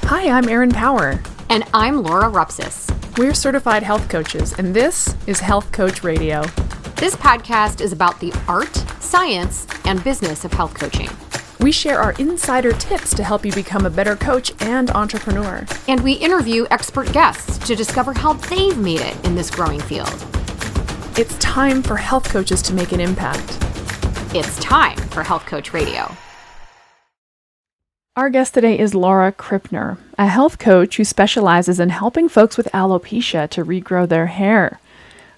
Hi, I'm Erin Power. And I'm Laura Rupsis. We're certified health coaches, and this is Health Coach Radio. This podcast is about the art, science, and business of health coaching. We share our insider tips to help you become a better coach and entrepreneur. And we interview expert guests to discover how they've made it in this growing field. It's time for health coaches to make an impact. It's time for Health Coach Radio. Our guest today is Laura Krippner, a health coach who specializes in helping folks with alopecia to regrow their hair.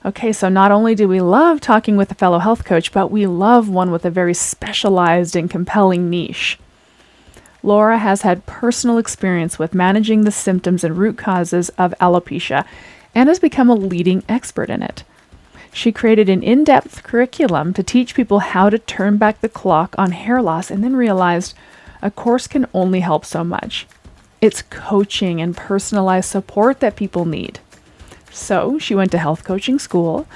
Okay, so not only do we love talking with a fellow health coach, but we love one with a very specialized and compelling niche. Laura has had personal experience with managing the symptoms and root causes of alopecia and has become a leading expert in it. She created an in-depth curriculum to teach people how to turn back the clock on hair loss and then realized a course can only help so much. It's coaching and personalized support that people need. So she went to health coaching school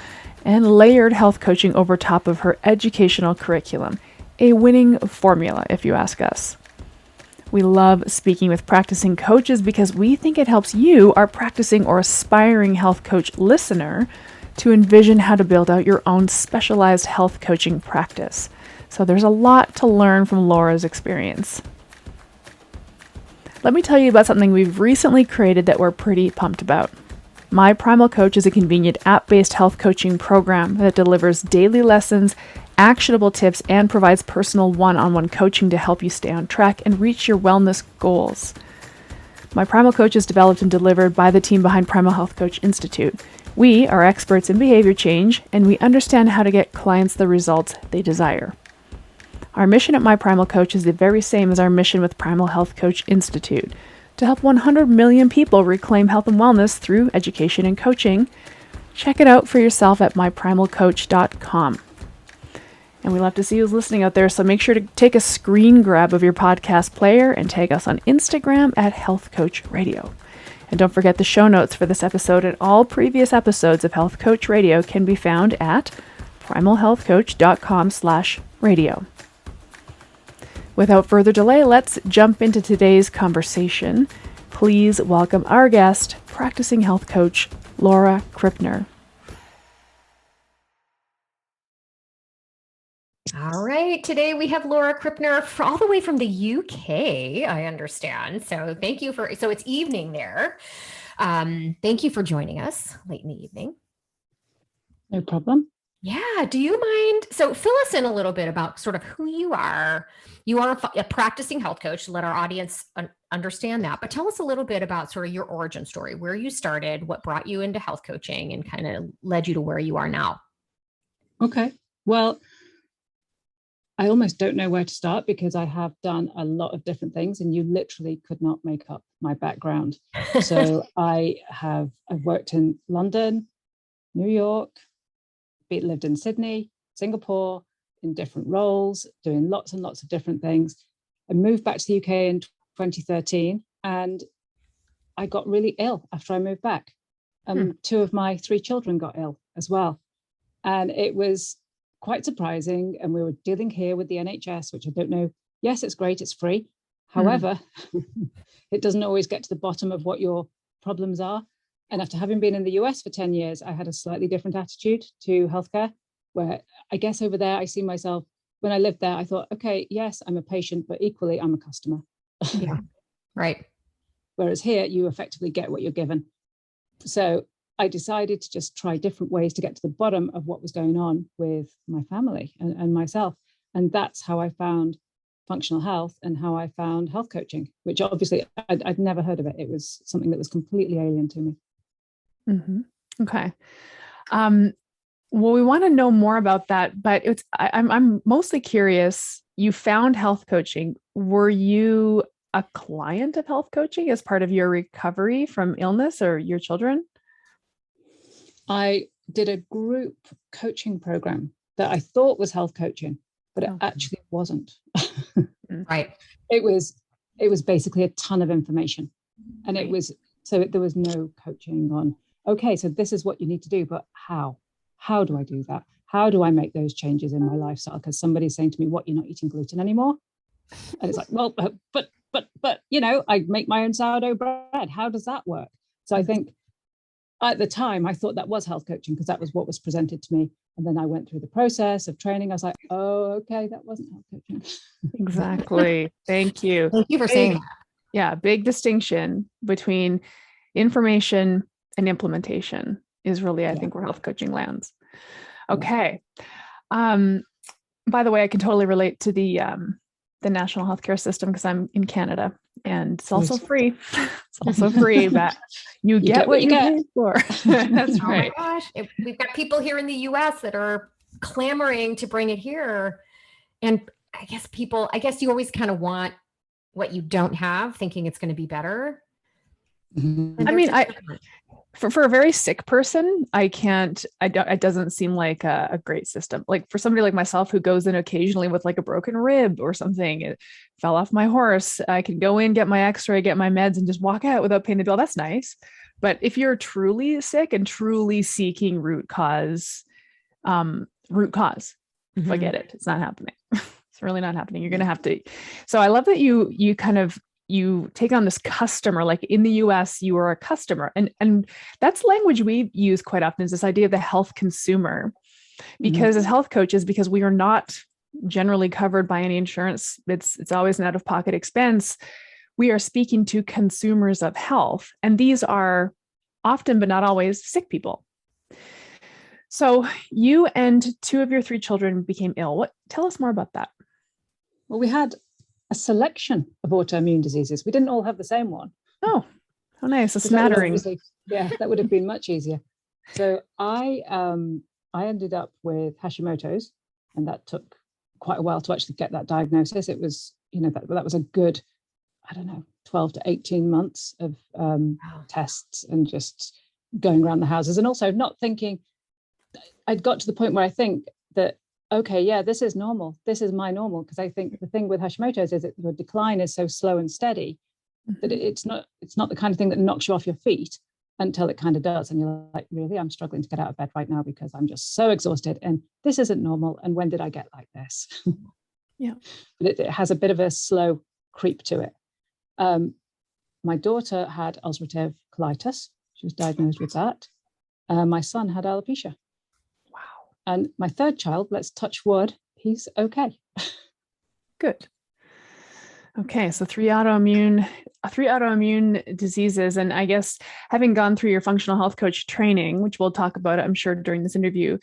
and layered health coaching over top of her educational curriculum, a winning formula, if you ask us. We love speaking with practicing coaches because we think it helps you, our practicing or aspiring health coach listener, to envision how to build out your own specialized health coaching practice. So there's a lot to learn from Laura's experience. Let me tell you about something we've recently created that we're pretty pumped about. My Primal Coach is a convenient app-based health coaching program that delivers daily lessons, actionable tips, and provides personal one-on-one coaching to help you stay on track and reach your wellness goals. My Primal Coach is developed and delivered by the team behind Primal Health Coach Institute. We are experts in behavior change, and we understand how to get clients the results they desire. Our mission at My Primal Coach is the very same as our mission with Primal Health Coach Institute, to help 100 million people reclaim health and wellness through education and coaching. Check it out for yourself at myprimalcoach.com. And we love to see who's listening out there, so make sure to take a screen grab of your podcast player and tag us on Instagram at Health Coach Radio. And don't forget the show notes for this episode and all previous episodes of Health Coach Radio can be found at primalhealthcoach.com/radio. Without further delay, let's jump into today's conversation. Please welcome our guest, practicing health coach, Laura Krippner. All right. Today we have Laura Krippner all the way from the UK, I understand. So so it's evening there. Thank you for joining us late in the evening. No problem. Yeah. Do you mind? So fill us in a little bit about sort of who you are. You are a practicing health coach. Let our audience understand that. But tell us a little bit about sort of your origin story, where you started, what brought you into health coaching and kind of led you to where you are now. Okay. Well, I almost don't know where to start because I have done a lot of different things and you literally could not make up my background. So I've worked in London, New York, lived in Sydney, Singapore, in different roles, doing lots and lots of different things. I moved back to the UK in 2013 and I got really ill after I moved back. 2 of my 3 children got ill as well. And it was quite surprising. And we were dealing here with the NHS, which I don't know. Yes, it's great. It's free. However, it doesn't always get to the bottom of what your problems are. And after having been in the US for 10 years, I had a slightly different attitude to healthcare, where I guess over there, I see myself, when I lived there, I thought, okay, yes, I'm a patient, but equally I'm a customer. Yeah, right. Whereas here, you effectively get what you're given. So I decided to just try different ways to get to the bottom of what was going on with my family and myself. And that's how I found functional health and how I found health coaching, which obviously I'd never heard of it. It was something that was completely alien to me. Mm-hmm. Okay. Well, we want to know more about that, but I'm mostly curious. You found health coaching. Were you a client of health coaching as part of your recovery from illness or your children? I did a group coaching program that I thought was health coaching, but it actually wasn't. Right. It was basically a ton of information. And there was no coaching on, okay, so this is what you need to do, but how? How do I do that? How do I make those changes in my lifestyle? Because somebody's saying to me, what, you're not eating gluten anymore? And it's like, well, but but I make my own sourdough bread. How does that work? So I think at the time I thought that was health coaching because that was what was presented to me. And then I went through the process of training. I was like, oh, okay, that wasn't health coaching. Exactly. Thank you. Thank you for saying that. Yeah, big distinction between information and implementation is really, I think, where health coaching lands. Okay. By the way, I can totally relate to the national healthcare system because I'm in Canada and it's also free. It's also free, but you get what you pay for. That's right. Oh my gosh. We've got people here in the US that are clamoring to bring it here. And I guess you always kind of want what you don't have, thinking it's going to be better. Mm-hmm. I mean, for a very sick person, it doesn't seem like a great system. Like for somebody like myself who goes in occasionally with like a broken rib or something, it fell off my horse, I can go in, get my x-ray, get my meds and just walk out without paying the bill. That's nice. But if you're truly sick and truly seeking root cause, forget it. It's not happening. It's really not happening. You're going to have to. So I love that you take on this customer, like in the US, you are a customer. And that's language we use quite often, is this idea of the health consumer. Because as health coaches, because we are not generally covered by any insurance, it's always an out-of-pocket expense. We are speaking to consumers of health. And these are often, but not always, sick people. So you and 2 of your 3 children became ill. Tell us more about that. Well, we had a selection of autoimmune diseases. We didn't all have the same one. Oh, how nice. A smattering. That would have been much easier. So I ended up with Hashimoto's, and that took quite a while to actually get that diagnosis. It was, that was a good, 12 to 18 months of tests and just going around the houses, and also not thinking. I'd got to the point where I think that, okay, yeah, this is normal. This is my normal. Because I think the thing with Hashimoto's is that your decline is so slow and steady that it's not the kind of thing that knocks you off your feet until it kind of does. And you're like, really, I'm struggling to get out of bed right now because I'm just so exhausted. And this isn't normal. And when did I get like this? Yeah. But it has a bit of a slow creep to it. My daughter had ulcerative colitis. She was diagnosed with that. My son had alopecia. And my 3rd child, let's touch wood, he's okay. Good. Okay, so 3 autoimmune diseases. And I guess having gone through your functional health coach training, which we'll talk about, I'm sure, during this interview,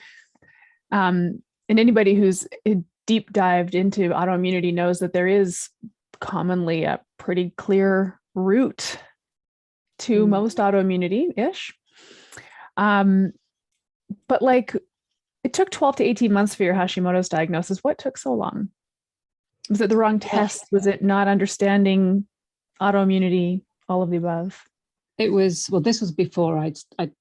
and anybody who's deep dived into autoimmunity knows that there is commonly a pretty clear route to most autoimmunity-ish. But like, it took 12 to 18 months for your Hashimoto's diagnosis. What took so long? Was it the wrong test? Was it not understanding autoimmunity? All of the above? It was, this was before I'd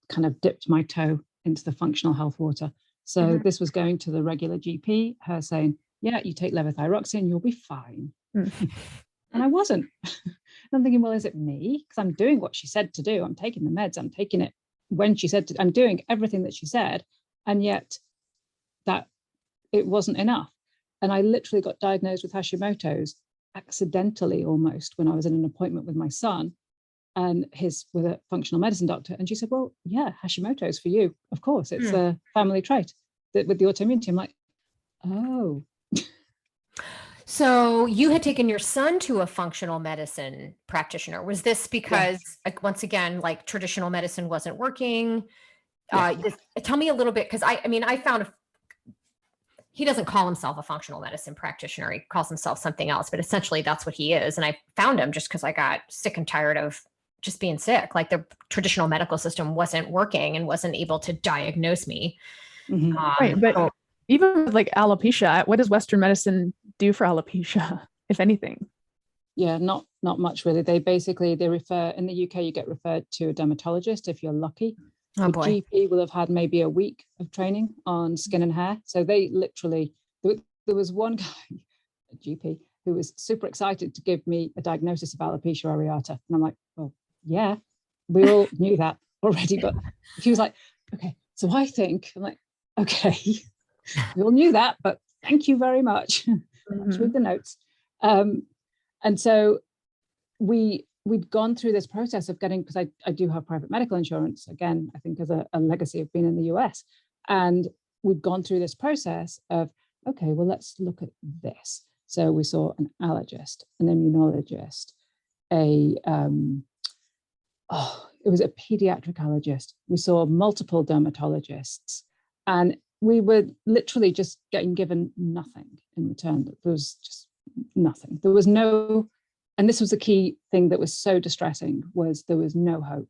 kind of dipped my toe into the functional health water. So this was going to the regular GP, her saying, yeah, you take levothyroxine, you'll be fine. And I wasn't. And I'm thinking, well, is it me? Because I'm doing what she said to do. I'm taking the meds. I'm taking it when she said to. I'm doing everything that she said. And yet that it wasn't enough. And I literally got diagnosed with Hashimoto's accidentally almost when I was in an appointment with my son and with a functional medicine doctor. And she said, well, yeah, Hashimoto's for you. Of course, it's a family trait with the autoimmunity. I'm like, oh. So you had taken your son to a functional medicine practitioner. Was this because, like, once again, like traditional medicine wasn't working? Tell me a little bit, because I found he doesn't call himself a functional medicine practitioner. He calls himself something else, but essentially that's what he is. And I found him just because I got sick and tired of just being sick. Like the traditional medical system wasn't working and wasn't able to diagnose me. Right, but even with like alopecia, what does Western medicine do for alopecia, if anything? Yeah, not much really. They refer, in the UK, you get referred to a dermatologist if you're lucky. Oh boy. GP will have had maybe a week of training on skin and hair. So they literally, there was one guy, a GP, who was super excited to give me a diagnosis of alopecia areata. And I'm like, well, yeah, we all knew that already. But he was like, okay, so I think, I'm like, okay, we all knew that, but thank you very much. Let's read the notes. And so we'd gone through this process of getting, because I do have private medical insurance, again, I think as a legacy of being in the US. And we'd gone through this process of, okay, well, let's look at this. So we saw an allergist, an immunologist, it was a pediatric allergist. We saw multiple dermatologists, and we were literally just getting given nothing in return. There was just nothing. There was no, and this was the key thing that was so distressing, was there was no hope.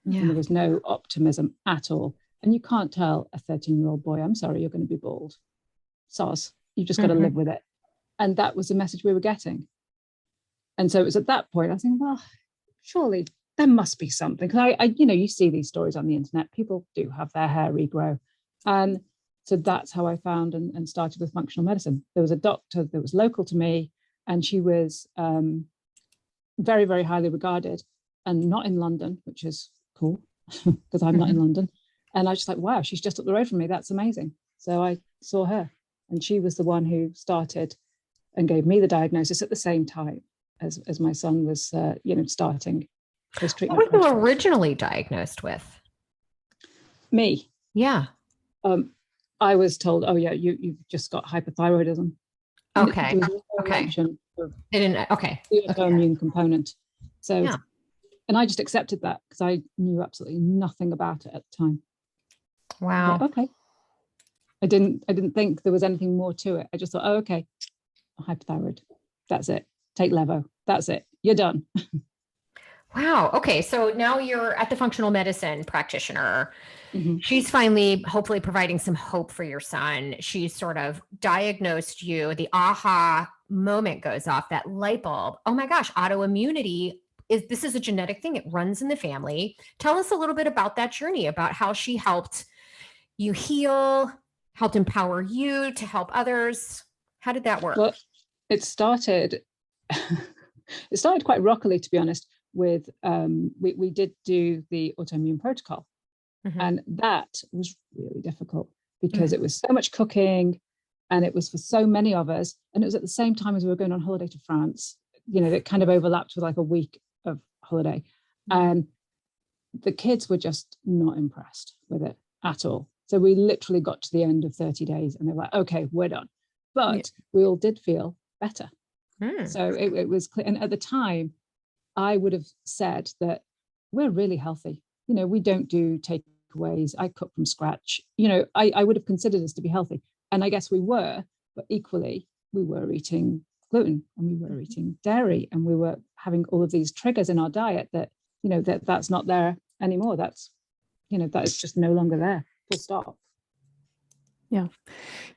Yeah. And there was no optimism at all. And you can't tell a 13-year-old boy, I'm sorry, you're going to be bald. Soz, you just got to live with it. And that was the message we were getting. And so it was at that point, I was thinking, well, surely there must be something. Because I you see these stories on the internet. People do have their hair regrow. And so that's how I found and started with functional medicine. There was a doctor that was local to me, and she was very, very highly regarded, and not in London, which is cool because I'm not in London. And I was just like, wow, she's just up the road from me. That's amazing. So I saw her, and she was the one who started and gave me the diagnosis at the same time as my son was, starting his treatment. What were you originally diagnosed with? Me. Yeah. I was told, oh yeah, you've just got hypothyroidism. Okay. Okay. They didn't. Okay. The autoimmune component. So, yeah. And I just accepted that because I knew absolutely nothing about it at the time. Wow. Like, okay. I didn't think there was anything more to it. I just thought, oh, okay, hypothyroid. That's it. Take Levo. That's it. You're done. Wow. Okay. So now you're at the functional medicine practitioner. She's finally, hopefully, providing some hope for your son. She's sort of diagnosed you. The aha moment goes off, that light bulb. Oh my gosh, autoimmunity this is a genetic thing. It runs in the family. Tell us a little bit about that journey, about how she helped you heal, helped empower you to help others. How did that work? Well, it started quite rockily, to be honest, with we did do the Autoimmune Protocol. And that was really difficult because it was so much cooking, and it was for so many of us. And it was at the same time as we were going on holiday to France. It kind of overlapped with like a week of holiday. And the kids were just not impressed with it at all. So we literally got to the end of 30 days and they were like, okay, we're done. But we all did feel better. So it was clear. And at the time, I would have said that we're really healthy. We don't do takeaways. I cook from scratch. I would have considered us to be healthy. And I guess we were, but equally, we were eating gluten and we were eating dairy, and we were having all of these triggers in our diet that, that's not there anymore. That's, that is just no longer there. Full stop. Yeah.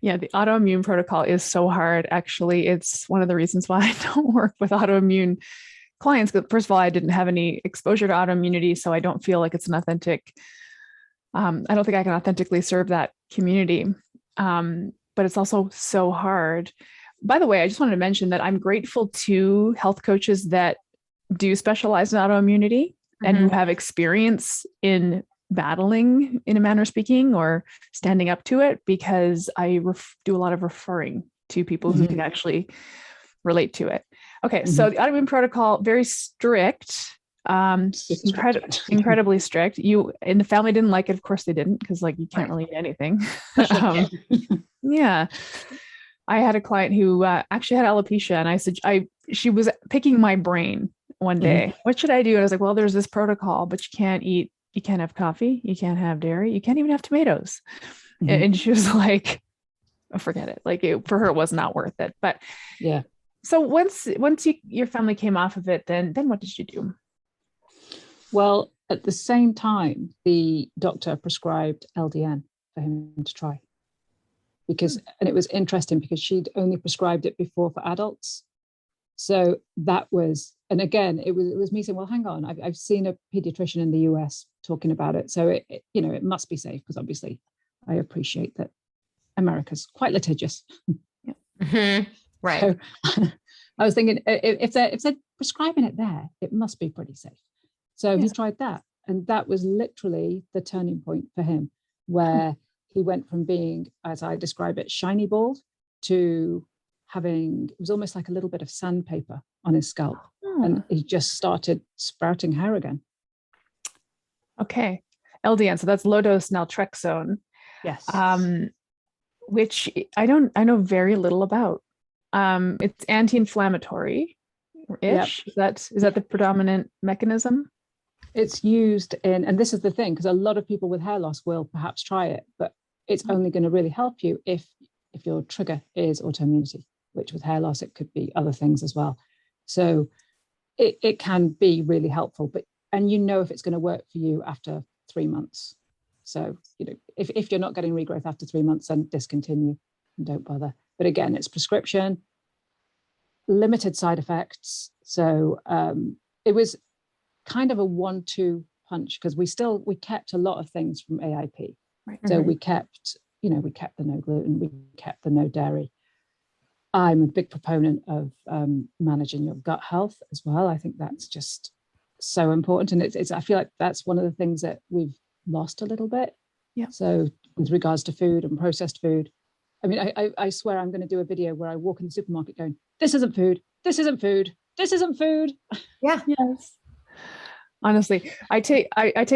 Yeah. The autoimmune protocol is so hard. Actually, it's one of the reasons why I don't work with autoimmune clients. But first of all, I didn't have any exposure to autoimmunity, so I don't feel like it's an authentic. I don't think I can authentically serve that community. But it's also so hard. By the way, I just wanted to mention that I'm grateful to health coaches that do specialize in autoimmunity and who have experience in battling, in a manner speaking, or standing up to it, because I do a lot of referring to people who can actually relate to it. Okay. So the autoimmune protocol, very strict, incredibly strict. You in the family didn't like it. Of course they didn't, because like you can't really eat anything. Yeah. I had a client who actually had alopecia, and I said, she was picking my brain one day. What should I do? And I was like, well, there's this protocol, but you can't have coffee. You can't have dairy. You can't even have tomatoes. And she was like, oh, forget it. Like for her, it was not worth it. But yeah. So once your family came off of it, then what did you do? Well, at the same time, the doctor prescribed LDN for him to try. And it was interesting because she'd only prescribed it before for adults. So that was, and again, it was me saying, well, hang on, I've seen a pediatrician in the US talking about it. So it must be safe, because obviously I appreciate that America's quite litigious. Right. So I was thinking, if they're prescribing it there, it must be pretty safe. So he tried that. And that was literally the turning point for him, where he went from being, as I describe it, shiny bald, to having, it was almost like a little bit of sandpaper on his scalp. And he just started sprouting hair again. Okay. LDN. So that's low dose naltrexone. Yes. Which I know very little about. It's anti-inflammatory ish. Yep. Is that the predominant mechanism? It's used in, and this is the thing, because a lot of people with hair loss will perhaps try it, but it's only going to really help you if your trigger is autoimmunity, which with hair loss, it could be other things as well. So it can be really helpful, and if it's going to work for you after 3 months. So, if you're not getting regrowth after 3 months, then discontinue and don't bother. But again, it's prescription, limited side effects. So it was kind of a 1-2 punch, because we kept a lot of things from AIP. Right. So we kept the no gluten, we kept the no dairy. I'm a big proponent of managing your gut health as well. I think that's just so important. And I feel like that's one of the things that we've lost a little bit. Yeah. So with regards to food and processed food, I mean, I swear I'm going to do a video where I walk in the supermarket going, this isn't food, this isn't food, this isn't food. Yeah. Yes. Honestly, I take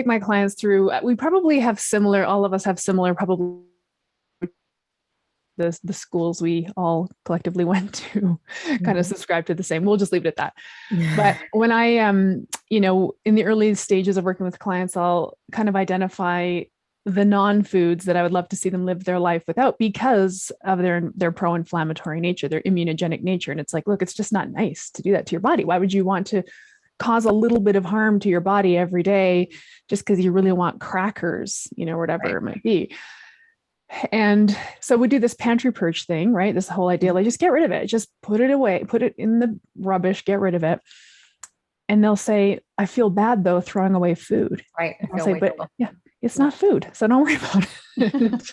my clients through, we probably have similar, all of us have similar, probably the schools we all collectively went to kind of subscribe to the same. We'll just leave it at that. But when I in the early stages of working with clients, I'll kind of identify the non-foods that I would love to see them live their life without, because of their pro-inflammatory nature, their immunogenic nature. And it's like, look, it's just not nice to do that to your body. Why would you want to cause a little bit of harm to your body every day just because you really want crackers, whatever it might be? And so we do this pantry purge thing, right? This whole idea, like, just get rid of it, just put it away, put it in the rubbish, get rid of it. And they'll say, I feel bad though, throwing away food. Right. I'll say, but yeah, it's not food. So don't worry about it.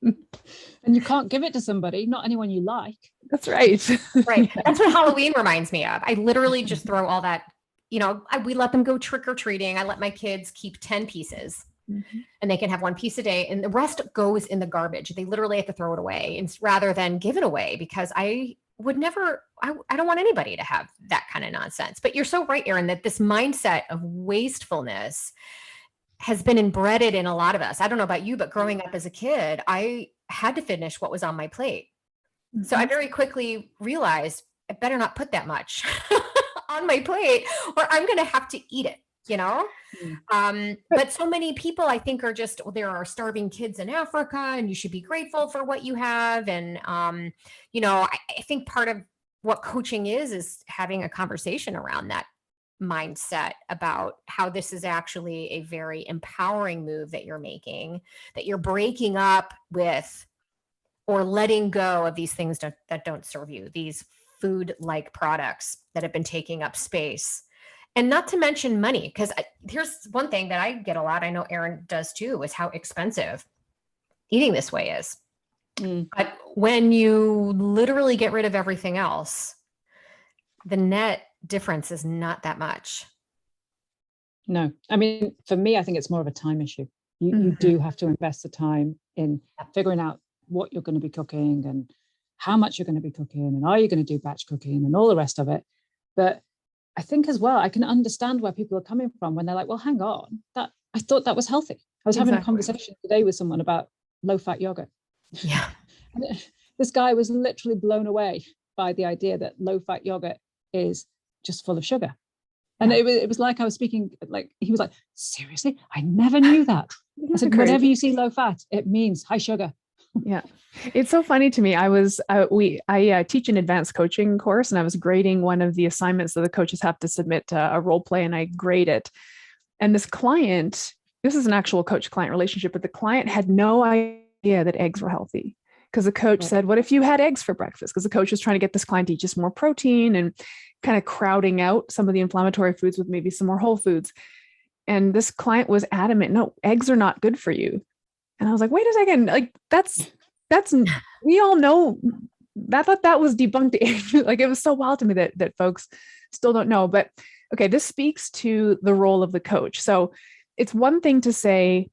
And you can't give it to somebody, not anyone you like. That's right. Right. That's what Halloween reminds me of. I literally just throw all that, we let them go trick or treating. I let my kids keep 10 pieces. And they can have 1 piece a day, and the rest goes in the garbage. They literally have to throw it away, and rather than give it away, because I would never, I don't want anybody to have that kind of nonsense. But you're so right, Erin, that this mindset of wastefulness has been embedded in a lot of us. I don't know about you, but growing up as a kid, I had to finish what was on my plate. So I very quickly realized I better not put that much on my plate, or I'm going to have to eat it. But so many people, I think, are just, there are starving kids in Africa, and you should be grateful for what you have. And, I think part of what coaching is having a conversation around that mindset about how this is actually a very empowering move that you're making, that you're breaking up with or letting go of these things that don't serve you, these food-like products that have been taking up space. And not to mention money, because here's one thing that I get a lot, I know Erin does too, is how expensive eating this way is. But when you literally get rid of everything else, the net difference is not that much. No, I mean, for me, I think it's more of a time issue. You do have to invest the time in figuring out what you're going to be cooking and how much you're going to be cooking, and are you going to do batch cooking and all the rest of it. But I think as well, I can understand where people are coming from when they're like, well, hang on, I thought that was healthy. I was having a conversation today with someone about low-fat yogurt. Yeah. And this guy was literally blown away by the idea that low-fat yogurt is just full of sugar. And it was like I was speaking, like, he was like, seriously? I never knew that. I said, whenever you see low fat, it means high sugar. Yeah. It's so funny to me. I teach an advanced coaching course, and I was grading one of the assignments that the coaches have to submit a role play, and I grade it. And this is an actual coach client relationship, but the client had no idea that eggs were healthy, because the coach said, what if you had eggs for breakfast? Because the coach was trying to get this client to eat just more protein and kind of crowding out some of the inflammatory foods with maybe some more whole foods. And this client was adamant, no, eggs are not good for you. And I was like, wait a second, like that's, we all know that. I thought that was debunked. Like, it was so wild to me that folks still don't know. But okay, this speaks to the role of the coach. So it's one thing to say,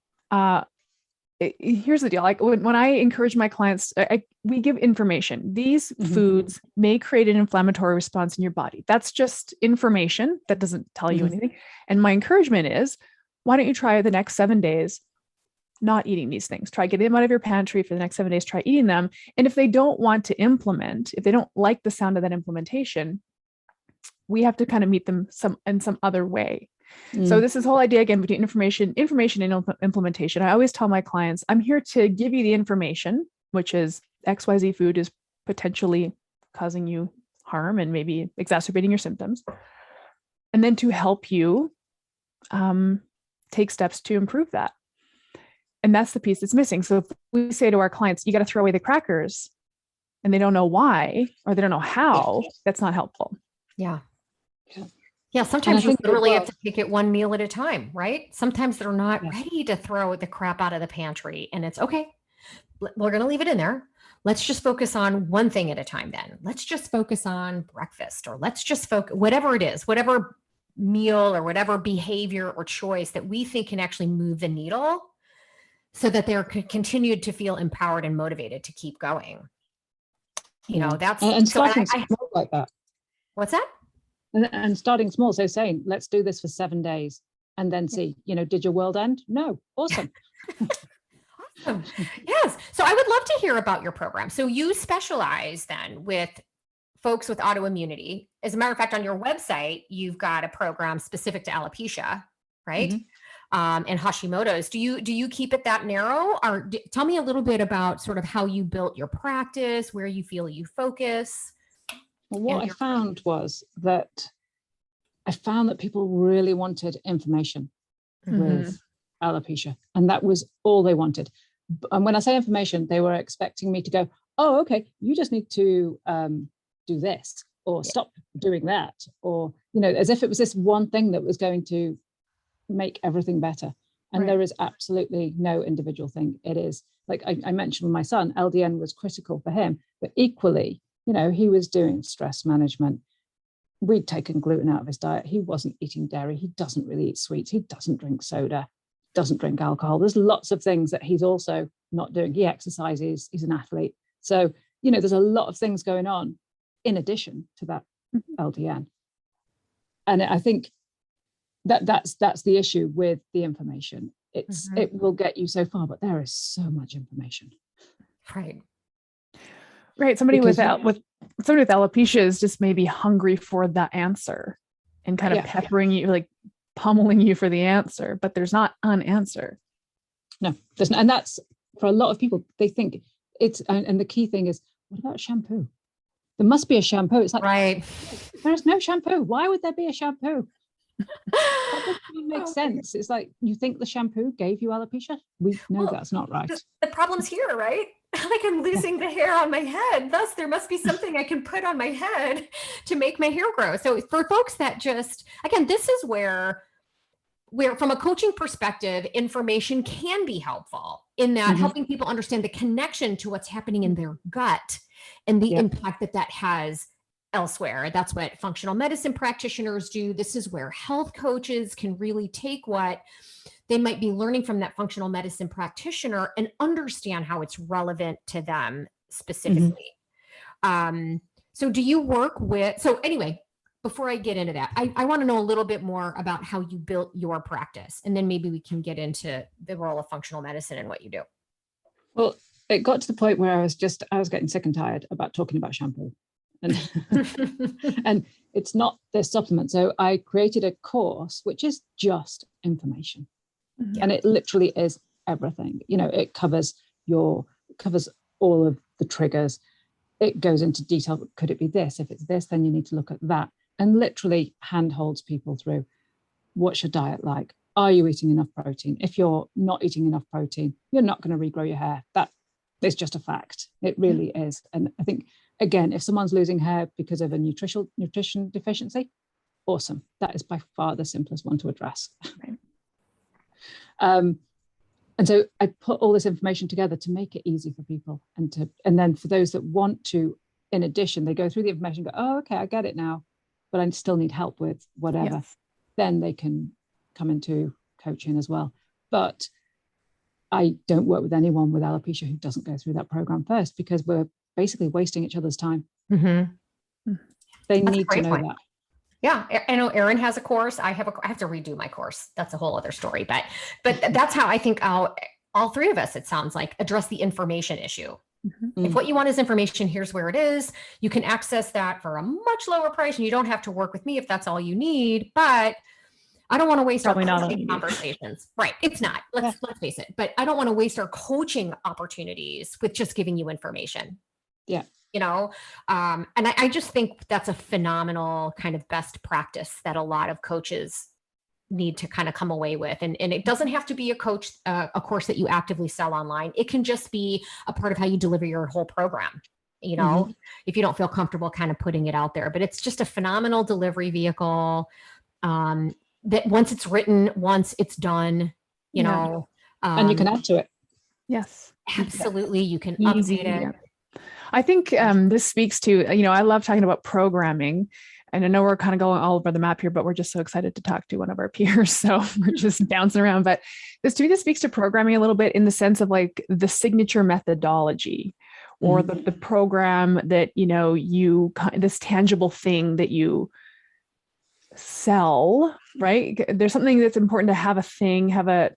here's the deal. Like when I encourage my clients, we give information. These foods may create an inflammatory response in your body. That's just information that doesn't tell you anything. And my encouragement is, why don't you try the next 7 days not eating these things? Try getting them out of your pantry for the next 7 days, try eating them. And if they don't want to implement, if they don't like the sound of that implementation, we have to kind of meet them in some other way. So this is whole idea again between information and implementation. I always tell my clients, I'm here to give you the information, which is XYZ food is potentially causing you harm and maybe exacerbating your symptoms. And then to help you take steps to improve that. And that's the piece that's missing. So if we say to our clients, you got to throw away the crackers, and they don't know why, or they don't know how, that's not helpful. Yeah. Yeah, sometimes you literally have to take it one meal at a time, right? Sometimes they're not ready to throw the crap out of the pantry, and it's okay. We're going to leave it in there. Let's just focus on one thing at a time then. Let's just focus on breakfast, or let's just focus, whatever it is, whatever meal or whatever behavior or choice that we think can actually move the needle so that they're continued to feel empowered and motivated to keep going. You know, that's and starting small like that. What's that? And starting small. So saying, let's do this for 7 days and then see, did your world end? No. Awesome. Awesome. Yes. So I would love to hear about your program. So you specialize then with folks with autoimmunity. As a matter of fact, on your website, you've got a program specific to alopecia, right? And Hashimoto's. Do you keep it that narrow? Or tell me a little bit about sort of how you built your practice, where you feel you focus. Well, what I found was that people really wanted information with alopecia, and that was all they wanted. And when I say information, they were expecting me to go, oh, okay, you just need to do this, or stop doing that, or, as if it was this one thing that was going to make everything better. And there is absolutely no individual thing. It is, like I mentioned with my son, LDN was critical for him, but equally, he was doing stress management. We'd taken gluten out of his diet. He wasn't eating dairy. He doesn't really eat sweets. He doesn't drink soda, doesn't drink alcohol. There's lots of things that he's also not doing. He exercises. He's an athlete. So, there's a lot of things going on in addition to that LDN. And I think that's the issue with the information. It will get you so far, but there is so much information. Right. Somebody with alopecia is just maybe hungry for the answer and kind of peppering you, like pummeling you for the answer, but there's not an answer. No, there's not. And that's for a lot of people, they think it's, and the key thing is, what about shampoo? There must be a shampoo. It's like, there's no shampoo. Why would there be a shampoo? That doesn't make sense. It's like, you think the shampoo gave you alopecia? We know that's not right. The problem's here, right? Like, I'm losing the hair on my head. Thus, there must be something I can put on my head to make my hair grow. So for folks that just, again, this is where from a coaching perspective, information can be helpful in that helping people understand the connection to what's happening in their gut and the impact that has elsewhere. That's what functional medicine practitioners do. This is where health coaches can really take what they might be learning from that functional medicine practitioner and understand how it's relevant to them specifically. So do you work with, so anyway, before I get into that, I want to know a little bit more about how you built your practice, and then maybe we can get into the role of functional medicine and what you do. Well, it got to the point where I was getting sick and tired about talking about shampoo. And it's not this supplement. So I created a course, which is just information. And it literally is everything. It covers all of the triggers. It goes into detail. Could it be this? If it's this, then you need to look at that. And literally handholds people through, what's your diet like? Are you eating enough protein? If you're not eating enough protein, you're not going to regrow your hair. That is just a fact. It really is. And I think, again, if someone's losing hair because of a nutrition deficiency, awesome. That is by far the simplest one to address. And so I put all this information together to make it easy for people, and then for those that want to, in addition, they go through the information, go, oh, okay, I get it now, but I still need help with whatever. Then they can come into coaching as well. But I don't work with anyone with alopecia who doesn't go through that program first, because we're basically wasting each other's time. Mm-hmm. They That's a need to great know point. that. Yeah, I know Erin has a course. I have to redo my course. That's a whole other story. But that's how I think all three of us, it sounds like, address the information issue. Mm-hmm. If what you want is information, here's where it is. You can access that for a much lower price, and you don't have to work with me if that's all you need. But I don't want to waste Probably not our all you coaching need. conversations. Right. It's not. Let's face it. But I don't want to waste our coaching opportunities with just giving you information. Yeah. You know, and I just think that's a phenomenal kind of best practice that a lot of coaches need to kind of come away with. And it doesn't have to be a course that you actively sell online. It can just be a part of how you deliver your whole program, you know, if you don't feel comfortable kind of putting it out there. But it's just a phenomenal delivery vehicle that once it's written, once it's done, you know. And you can add to it. Yes. Absolutely. You can Easy, update it. yeah. I think this speaks to, I love talking about programming, and I know we're kind of going all over the map here, but we're just so excited to talk to one of our peers. So we're just bouncing around, but this speaks to programming a little bit in the sense of like the signature methodology or the program that, this tangible thing that you sell, right? There's something that's important to have a thing, have a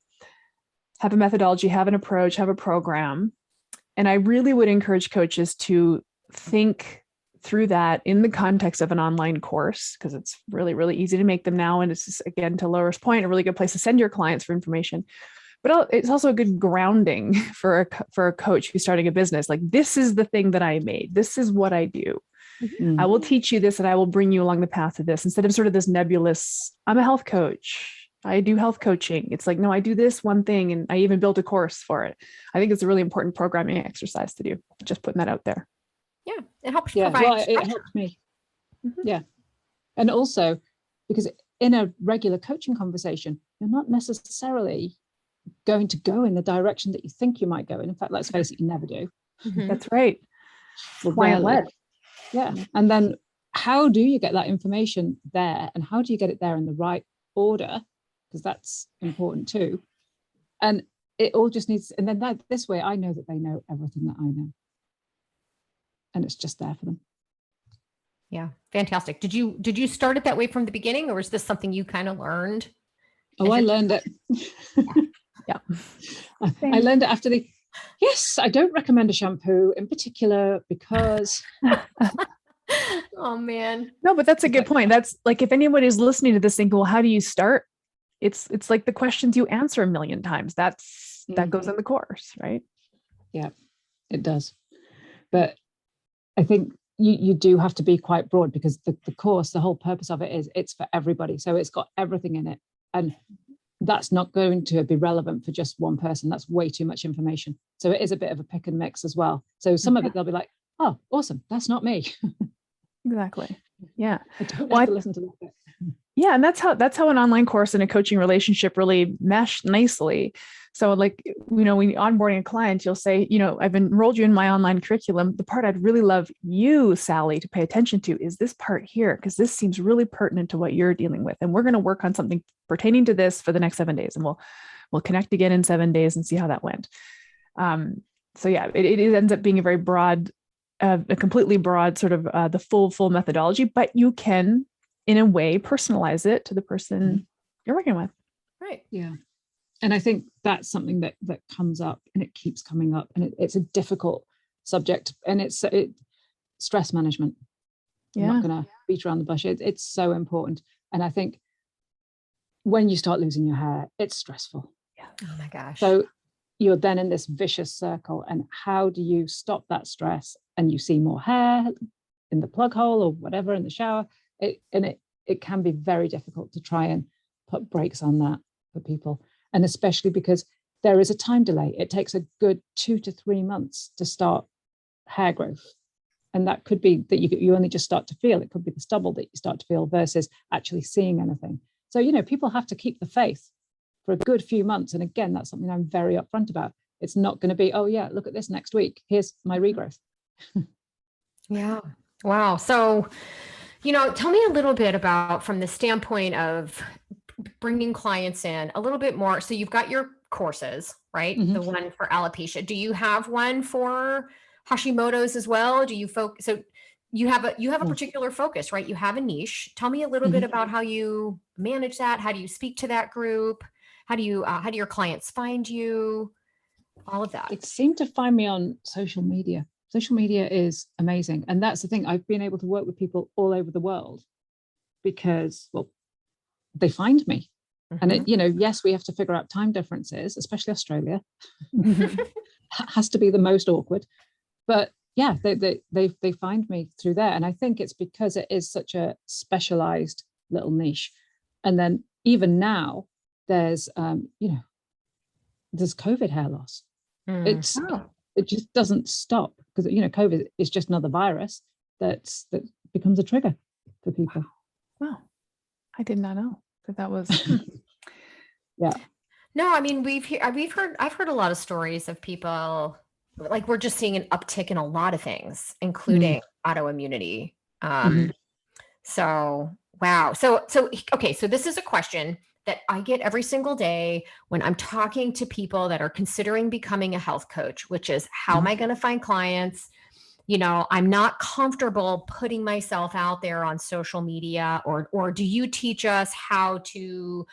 methodology, have an approach, have a program. And I really would encourage coaches to think through that in the context of an online course, because it's really, really easy to make them now. And it's just, again, to Laura's point, a really good place to send your clients for information. But it's also a good grounding for a coach who's starting a business. Like, this is the thing that I made. This is what I do. I will teach you this, and I will bring you along the path to this, instead of sort of this nebulous, I'm a health coach, I do health coaching. It's like, no, I do this one thing, and I even built a course for it. I think it's a really important programming exercise to do. Just putting that out there. Yeah, it helps provide. Well, it helped me. Yeah. And also, because in a regular coaching conversation, you're not necessarily going to go in the direction that you think you might go in. In fact, let's face it, you never do. That's right. Client-led. Yeah. And then how do you get that information there, and how do you get it there in the right order? Because that's important too. And it all just needs, and then this way I know that they know everything that I know. And it's just there for them. Yeah. Fantastic. Did you start it that way from the beginning, or is this something you kind of learned? Oh, I learned it. Yeah. I learned it after yes, I don't recommend a shampoo in particular because. Oh man. No, but that's a good point. That's like, if anyone is listening to this thinking, well, how do you start? It's like the questions you answer a million times. That goes in the course, right? Yeah, it does. But I think you do have to be quite broad, because the course, the whole purpose of it is it's for everybody. So it's got everything in it. And that's not going to be relevant for just one person. That's way too much information. So it is a bit of a pick and mix as well. So some of it, they'll be like, oh, awesome. That's not me. Exactly. Yeah. I don't have to listen to that bit. Yeah. And that's how an online course and a coaching relationship really mesh nicely. So like, when you're onboarding a client, you'll say, I've enrolled you in my online curriculum. The part I'd really love you, Sally, to pay attention to is this part here, because this seems really pertinent to what you're dealing with. And we're going to work on something pertaining to this for the next 7 days. And we'll connect again in 7 days and see how that went. So yeah, it ends up being a very broad, a completely broad sort of the full methodology, but you can, in a way, personalize it to the person you're working with. Right. Yeah. And I think that's something that comes up, and it keeps coming up, and it's a difficult subject, and it's stress management. Yeah. I'm not going to beat around the bush. It's so important. And I think when you start losing your hair, it's stressful. Yeah. Oh my gosh. So you're then in this vicious circle, and how do you stop that stress? And you see more hair in the plug hole or whatever in the shower. It can be very difficult to try and put brakes on that for people. And especially because there is a time delay. It takes a good 2 to 3 months to start hair growth. And that could be that you only just start to feel. It could be the stubble that you start to feel versus actually seeing anything. So, people have to keep the faith for a good few months. And again, that's something I'm very upfront about. It's not going to be, oh yeah, look at this next week. Here's my regrowth. Yeah. Wow. So, tell me a little bit about, from the standpoint of bringing clients in, a little bit more. So you've got your courses, right? Mhm. The one for alopecia. Do you have one for Hashimoto's as well? Do you focus? So you have a Yeah. particular focus, right? You have a niche. Tell me a little bit Mhm. about how you manage that. How do you speak to that group? How do your clients find you? All of that. They seem to find me on social media. Social media is amazing. And that's the thing. I've been able to work with people all over the world because, well, they find me. And Mhm. yes, we have to figure out time differences, especially Australia. Has to be the most awkward. But yeah, they find me through there. And I think it's because it is such a specialized little niche. And then even now, there's there's COVID hair loss. Mm. It's it just doesn't stop because COVID is just another virus that becomes a trigger for people. Wow. I did not know that was. Yeah. No, I mean I've heard a lot of stories of people, like we're just seeing an uptick in a lot of things, including autoimmunity. Mhm. So wow. So okay, so this is a question that I get every single day when I'm talking to people that are considering becoming a health coach, which is how am I going to find clients? I'm not comfortable putting myself out there on social media, or do you teach us how to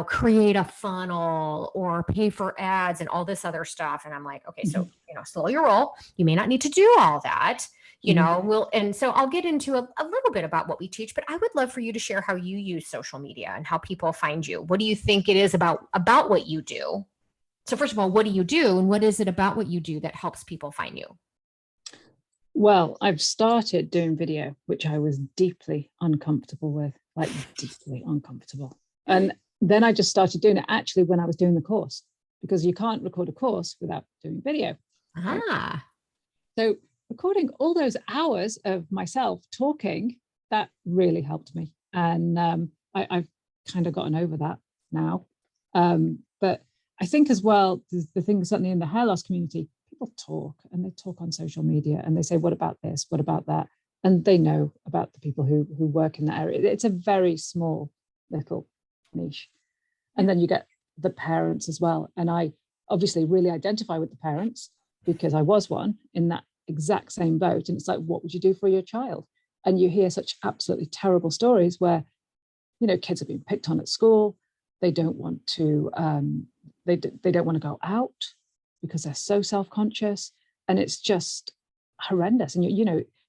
create a funnel or pay for ads and all this other stuff? And I'm like, okay, so, slow your roll. You may not need to do all that, and so I'll get into a little bit about what we teach, but I would love for you to share how you use social media and how people find you. What do you think it is about what you do? So first of all, what do you do? And what is it about what you do that helps people find you? Well, I've started doing video, which I was deeply uncomfortable with, like deeply uncomfortable. And then I just started doing it actually when I was doing the course, because you can't record a course without doing video. Right? Ah. So recording all those hours of myself talking, that really helped me. And I've kind of gotten over that now. But I think as well, the thing certainly in the hair loss community, people talk and they talk on social media and they say, what about this? What about that? And they know about the people who work in that area. It's a very small little niche. And then you get the parents as well. And I obviously really identify with the parents because I was one in that exact same boat. And it's like, what would you do for your child? And you hear such absolutely terrible stories where, kids are being picked on at school. They don't want to, they don't want to go out because they're so self-conscious, and it's just horrendous. And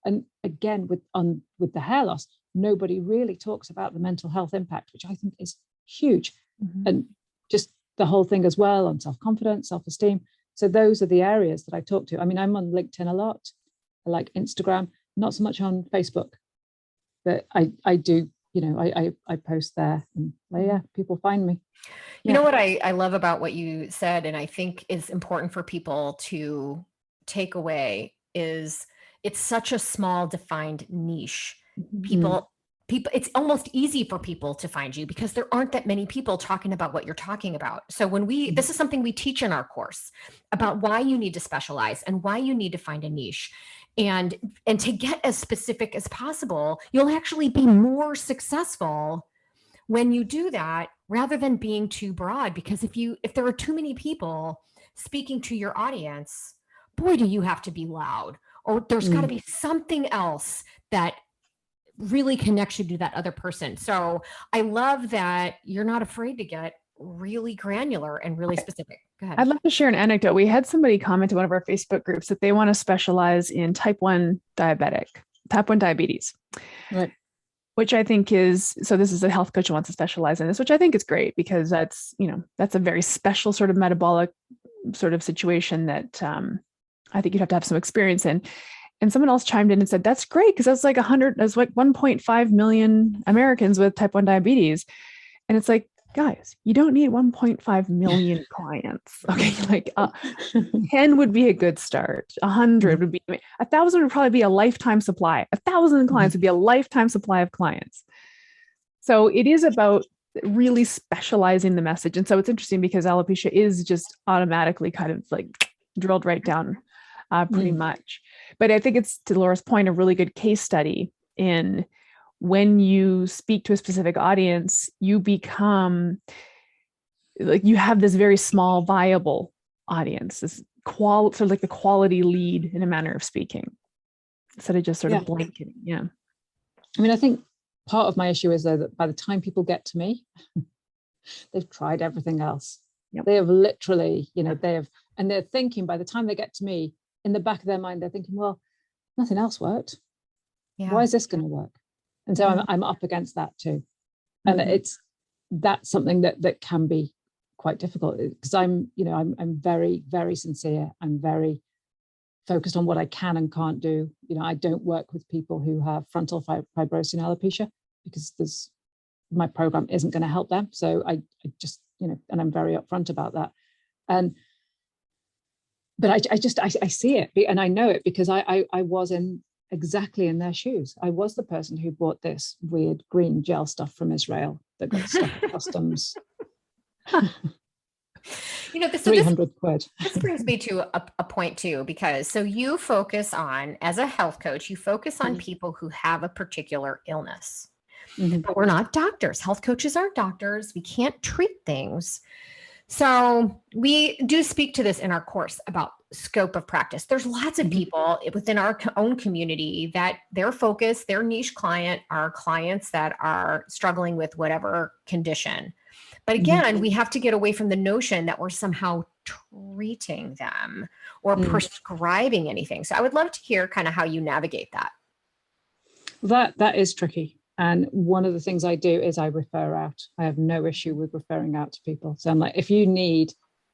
and again, with the hair loss, nobody really talks about the mental health impact, which I think is huge. Mm-hmm. And just the whole thing as well on self-confidence, self-esteem. So those are the areas that I talk to. I mean, I'm on LinkedIn a lot. I like Instagram, not so much on Facebook, but I do, I post there, and people find me. You know what I love about what you said, and I think is important for people to take away, is it's such a small defined niche. People, it's almost easy for people to find you because there aren't that many people talking about what you're talking about. So this is something we teach in our course about why you need to specialize and why you need to find a niche. And to get as specific as possible, you'll actually be more successful when you do that, rather than being too broad. Because if there are too many people speaking to your audience, boy, do you have to be loud, or there's got to be something else that really connects you to that other person. So I love that you're not afraid to get really granular and really specific. Go ahead. I'd love to share an anecdote. We had somebody comment to one of our Facebook groups that they want to specialize in type 1 diabetes. Right. Which I think is, so this is a health coach who wants to specialize in this, which I think is great because that's a very special sort of metabolic sort of situation that I think you'd have to have some experience in. And someone else chimed in and said, that's great because that's like 1.5 million Americans with type 1 diabetes. And it's like, guys, you don't need 1.5 million clients. Okay. Like 10 would be a good start. 100 would be, 1,000 would probably be a lifetime supply. 1,000 clients would be a lifetime supply of clients. So it is about really specializing the message. And so it's interesting because alopecia is just automatically kind of like drilled right down pretty much. But I think it's, to Laura's point, a really good case study in when you speak to a specific audience, you become like you have this very small, viable audience, this sort of like the quality lead in a manner of speaking, instead of just sort of blanketing. Yeah. I mean, I think part of my issue is though that by the time people get to me, they've tried everything else. Yep. They have literally, and they're thinking by the time they get to me, in the back of their mind, they're thinking, well, nothing else worked. Yeah. Why is this going to work? And so I'm up against that too. And that's something that can be quite difficult, because I'm very, very sincere. I'm very focused on what I can and can't do. I don't work with people who have frontal fibrosis and alopecia, because my program isn't going to help them. So I just, and I'm very upfront about that. But I see it, and I know it because I was exactly in their shoes. I was the person who bought this weird green gel stuff from Israel that got stuck at customs. This 300 quid. This brings me to a point too, because so you focus on, as a health coach, you focus on people who have a particular illness. But we're not doctors. Health coaches aren't doctors. We can't treat things. So we do speak to this in our course about scope of practice. There's lots of people within our own community that their focus, their niche client are clients that are struggling with whatever condition. But again, we have to get away from the notion that we're somehow treating them or prescribing anything. So I would love to hear kind of how you navigate that. That is tricky. And one of the things I do is I refer out. I have no issue with referring out to people. So I'm like, if you need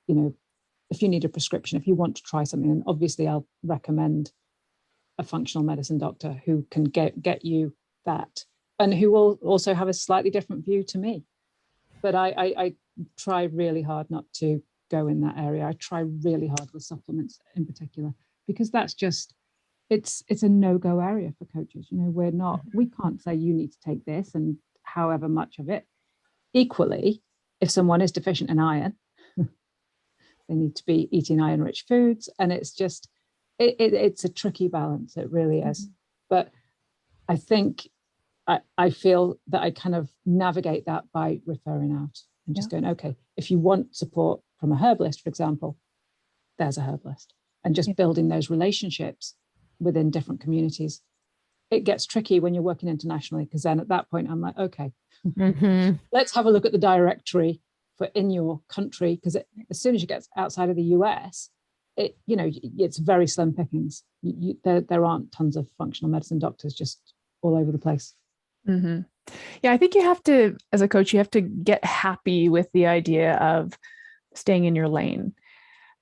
a prescription, if you want to try something, then obviously I'll recommend a functional medicine doctor who can get you that, and who will also have a slightly different view to me. But I try really hard not to go in that area. I try really hard with supplements in particular, because that's just, it's a no-go area for coaches. We can't say you need to take this and however much of it. Equally, if someone is deficient in iron, they need to be eating iron-rich foods. And it's just, it's a tricky balance. It really is. But I think I feel that I kind of navigate that by referring out and just going, okay, if you want support from a herbalist, for example, there's a herbalist. And just building those relationships within different communities. It gets tricky when you're working internationally, because then at that point I'm like, okay, let's have a look at the directory for in your country, because as soon as you get outside of the US, it's very slim pickings. There aren't tons of functional medicine doctors just all over the place. Yeah, I think you have to, as a coach, you have to get happy with the idea of staying in your lane,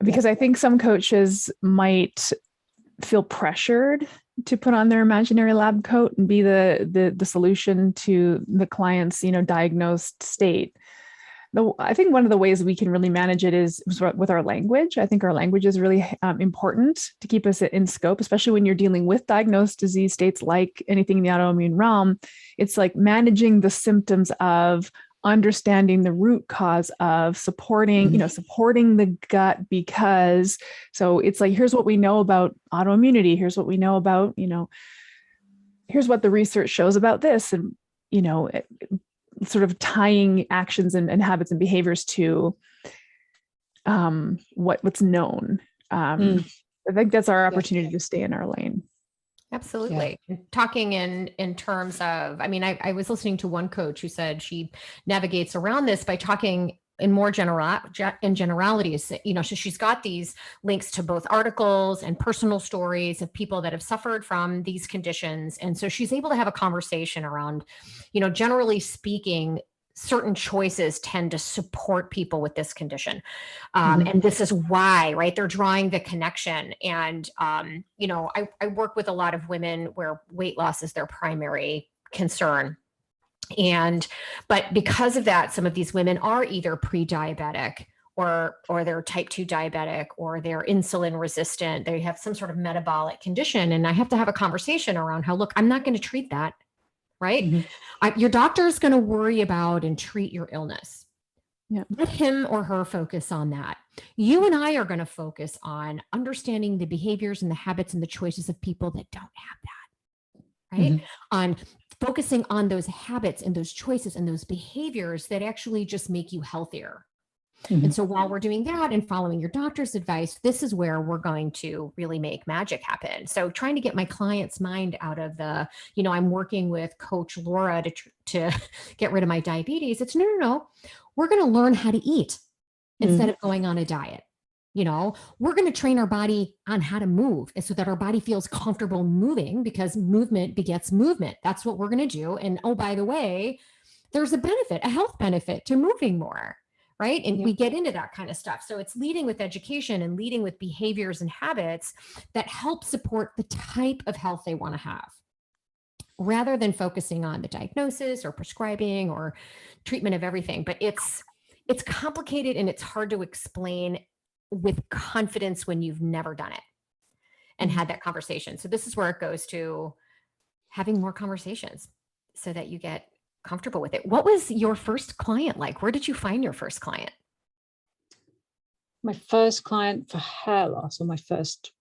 because I think some coaches might feel pressured to put on their imaginary lab coat and be the solution to the client's, diagnosed state. I think one of the ways we can really manage it is with our language. I think our language is really important to keep us in scope, especially when you're dealing with diagnosed disease states like anything in the autoimmune realm. It's like managing the symptoms of, understanding the root cause of, supporting the gut, because so it's like, here's what we know about autoimmunity. Here's what we know about, here's what the research shows about this. And, sort of tying actions and habits and behaviors to what's known. I think that's our opportunity to stay in our lane. Absolutely. Yeah. Talking in terms of, I was listening to one coach who said she navigates around this by talking in more generalities. So she's got these links to both articles and personal stories of people that have suffered from these conditions. And so she's able to have a conversation around, generally speaking, certain choices tend to support people with this condition. And this is why, right? They're drawing the connection. And, I work with a lot of women where weight loss is their primary concern. But because of that, some of these women are either pre-diabetic or they're type 2 diabetic, or they're insulin resistant. They have some sort of metabolic condition. And I have to have a conversation around how, look, I'm not going to treat that. Right? Your doctor is going to worry about and treat your illness. Let him or her focus on that. You and I are going to focus on understanding the behaviors and the habits and the choices of people that don't have that. Right? On focusing on those habits and those choices and those behaviors that actually just make you healthier. And so while we're doing that and following your doctor's advice, this is where we're going to really make magic happen. So trying to get my client's mind out of the, I'm working with Coach Laura to get rid of my diabetes. It's no. We're going to learn how to eat instead of going on a diet. We're going to train our body on how to move, and so that our body feels comfortable moving, because movement begets movement. That's what we're going to do. And oh, by the way, there's a health benefit to moving more. Right. And we get into that kind of stuff. So it's leading with education and leading with behaviors and habits that help support the type of health they want to have, rather than focusing on the diagnosis or prescribing or treatment of everything. But it's complicated and it's hard to explain with confidence when you've never done it and had that conversation. So this is where it goes to having more conversations so that you get comfortable with it. What was your first client like? Where did you find your first client? My first client for hair loss, or my first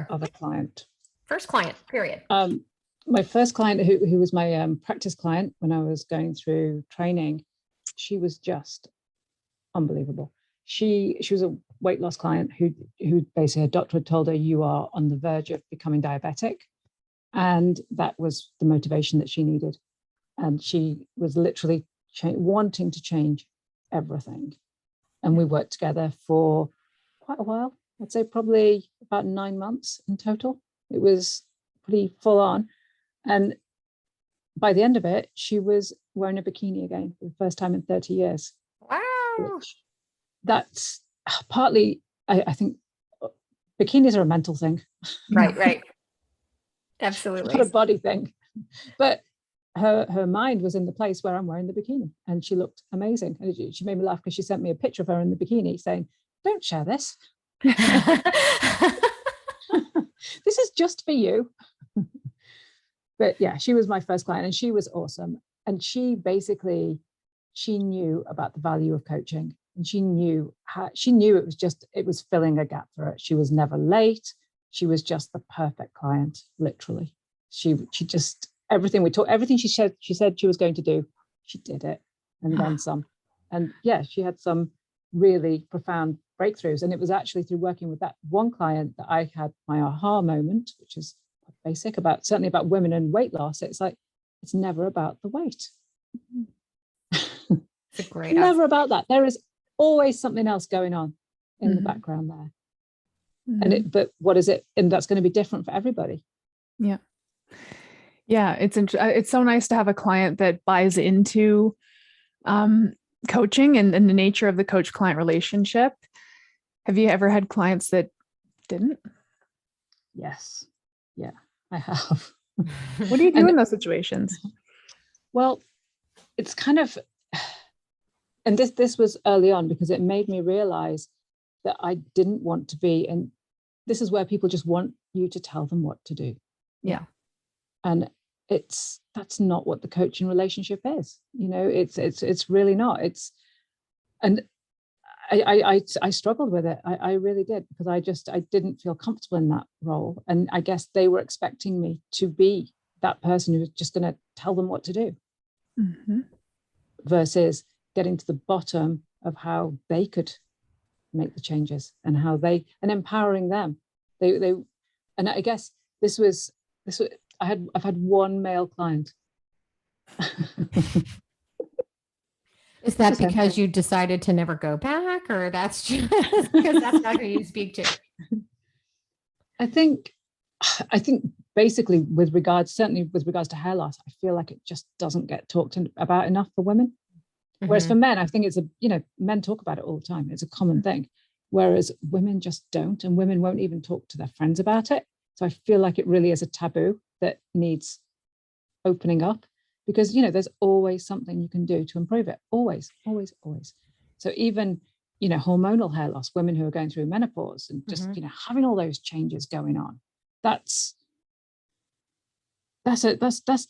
other client? First client, period. My first client, who was my practice client when I was going through training, she was just unbelievable. She was a weight loss client who basically, her doctor had told her, you are on the verge of becoming diabetic. And that was the motivation that she needed. And she was literally wanting to change everything. And we worked together for quite a while. I'd say probably about 9 months in total. It was pretty full on. And by the end of it, she was wearing a bikini again for the first time in 30 years. Wow. That's partly, I think, bikinis are a mental thing. Right. Absolutely. Not a body thing. But her mind was in the place where I'm wearing the bikini, and she looked amazing. And she made me laugh because she sent me a picture of her in the bikini saying, don't share this. This is just for you. But yeah, she was my first client, and she was awesome. And she knew about the value of coaching, and she knew it was filling a gap for her. She was never late. She was just the perfect client, literally. She just, everything she said she was going to do, she did it, and then some. And yeah, she had some really profound breakthroughs. And it was actually through working with that one client that I had my aha moment, which is basic, certainly about women and weight loss. It's like, it's never about the weight. It's a great never about that. There is always something else going on in the background there. But what is it? And that's going to be different for everybody. Yeah. Yeah. It's so nice to have a client that buys into coaching and the nature of the coach-client relationship. Have you ever had clients that didn't? Yes. Yeah, I have. What do you do in those situations? Well, it's kind of, and this was early on, because it made me realize that I didn't want to be, and this is where people just want you to tell them what to do. Yeah. And that's not what the coaching relationship is. It's really not. And I struggled with it. I really did, because I didn't feel comfortable in that role. And I guess they were expecting me to be that person who was just going to tell them what to do, versus getting to the bottom of how they could make the changes, and and empowering them. And I guess this was I've had one male client. Is that because you decided to never go back, or that's just because that's not who you speak to? I think basically with regards to hair loss, I feel like it just doesn't get talked about enough for women. Whereas for men, I think it's men talk about it all the time. It's a common thing. Whereas women just don't, and women won't even talk to their friends about it. So I feel like it really is a taboo that needs opening up, because, there's always something you can do to improve it. Always, always, always. So even, hormonal hair loss, women who are going through menopause and just, having all those changes going on, that's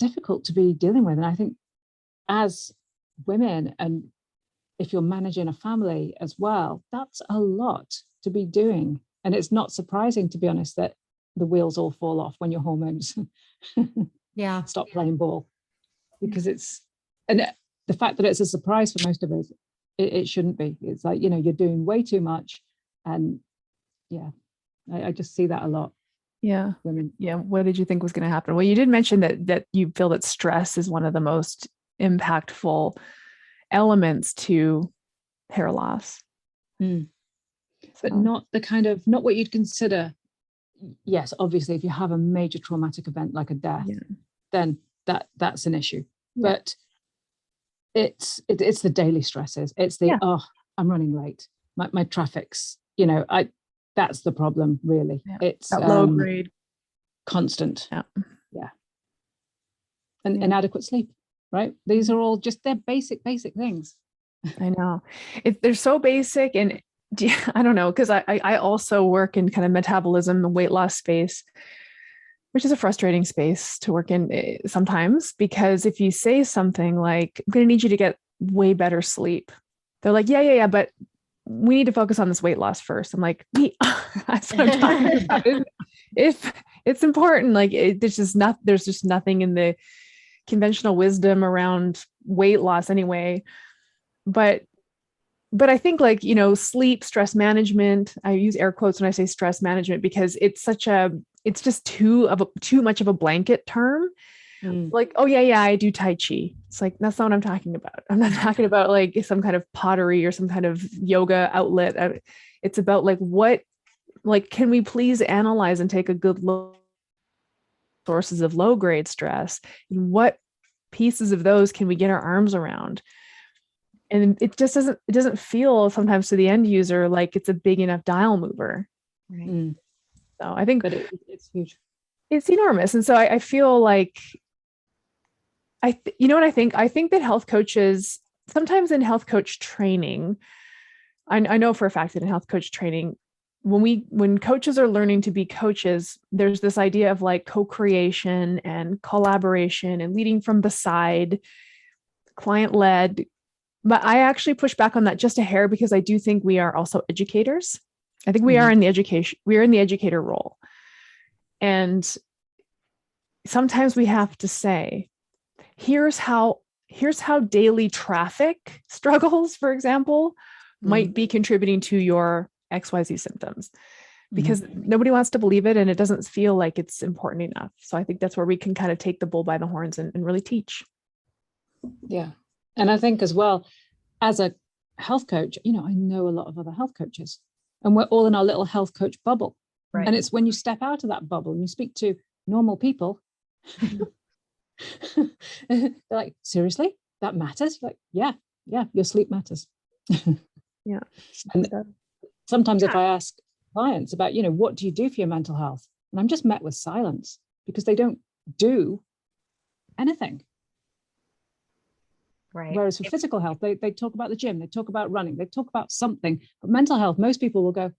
difficult to be dealing with. And I think as women, and if you're managing a family as well, that's a lot to be doing. And it's not surprising, to be honest, that the wheels all fall off when your hormones stop playing ball, because and the fact that it's a surprise for most of us it shouldn't be. It's like, you know, you're doing way too much. And yeah, I just see that a lot. Yeah. Women. Yeah. What did you think was going to happen? Well, you did mention that you feel that stress is one of the most impactful elements to hair loss. But not the kind of, not what you'd consider. Yes, obviously, if you have a major traumatic event like a death, then that's an issue. But it's the daily stresses. It's the I'm running late. My traffic's, you know, that's the problem really. It's that low grade, constant. And inadequate sleep, right? These are all just, they're basic things. I know they're so basic. And I don't know, because I also work in kind of metabolism, the weight loss space, which is a frustrating space to work in sometimes, because if you say something like, I'm going to need you to get way better sleep, they're like, yeah, but we need to focus on this weight loss first. I'm like, that's what I'm talking about. If it's important, like there's just nothing in the conventional wisdom around weight loss anyway. But I think, like, you know, sleep, stress management, I use air quotes when I say stress management, because it's just too much of a blanket term. Like, oh yeah, I do Tai Chi. It's like, that's not what I'm talking about. I'm not talking about like some kind of pottery or some kind of yoga outlet. It's about can we please analyze and take a good look at sources of low grade stress, and what pieces of those can we get our arms around? And it doesn't feel sometimes to the end user like it's a big enough dial mover. Right. So I think, but it's huge. It's enormous. And so I feel like, you know what I think? I think that health coaches, sometimes in health coach training, I know for a fact that in health coach training, when coaches are learning to be coaches, there's this idea of like co-creation and collaboration and leading from beside, client-led. But I actually push back on that just a hair, because I do think we are also educators. I think we are in the educator role. And sometimes we have to say, here's how daily traffic struggles, for example, might be contributing to your XYZ symptoms, because nobody wants to believe it and it doesn't feel like it's important enough. So I think that's where we can kind of take the bull by the horns and really teach. Yeah. And I think as well, as a health coach, you know, I know a lot of other health coaches, and we're all in our little health coach bubble. Right. And it's when you step out of that bubble and you speak to normal people, they're like, seriously, that matters? Like, yeah, your sleep matters. Yeah. And sometimes if I ask clients about, you know, what do you do for your mental health? And I'm just met with silence, because they don't do anything. Right. Whereas for physical health, they talk about the gym, they talk about running, they talk about something. But mental health, most people will go,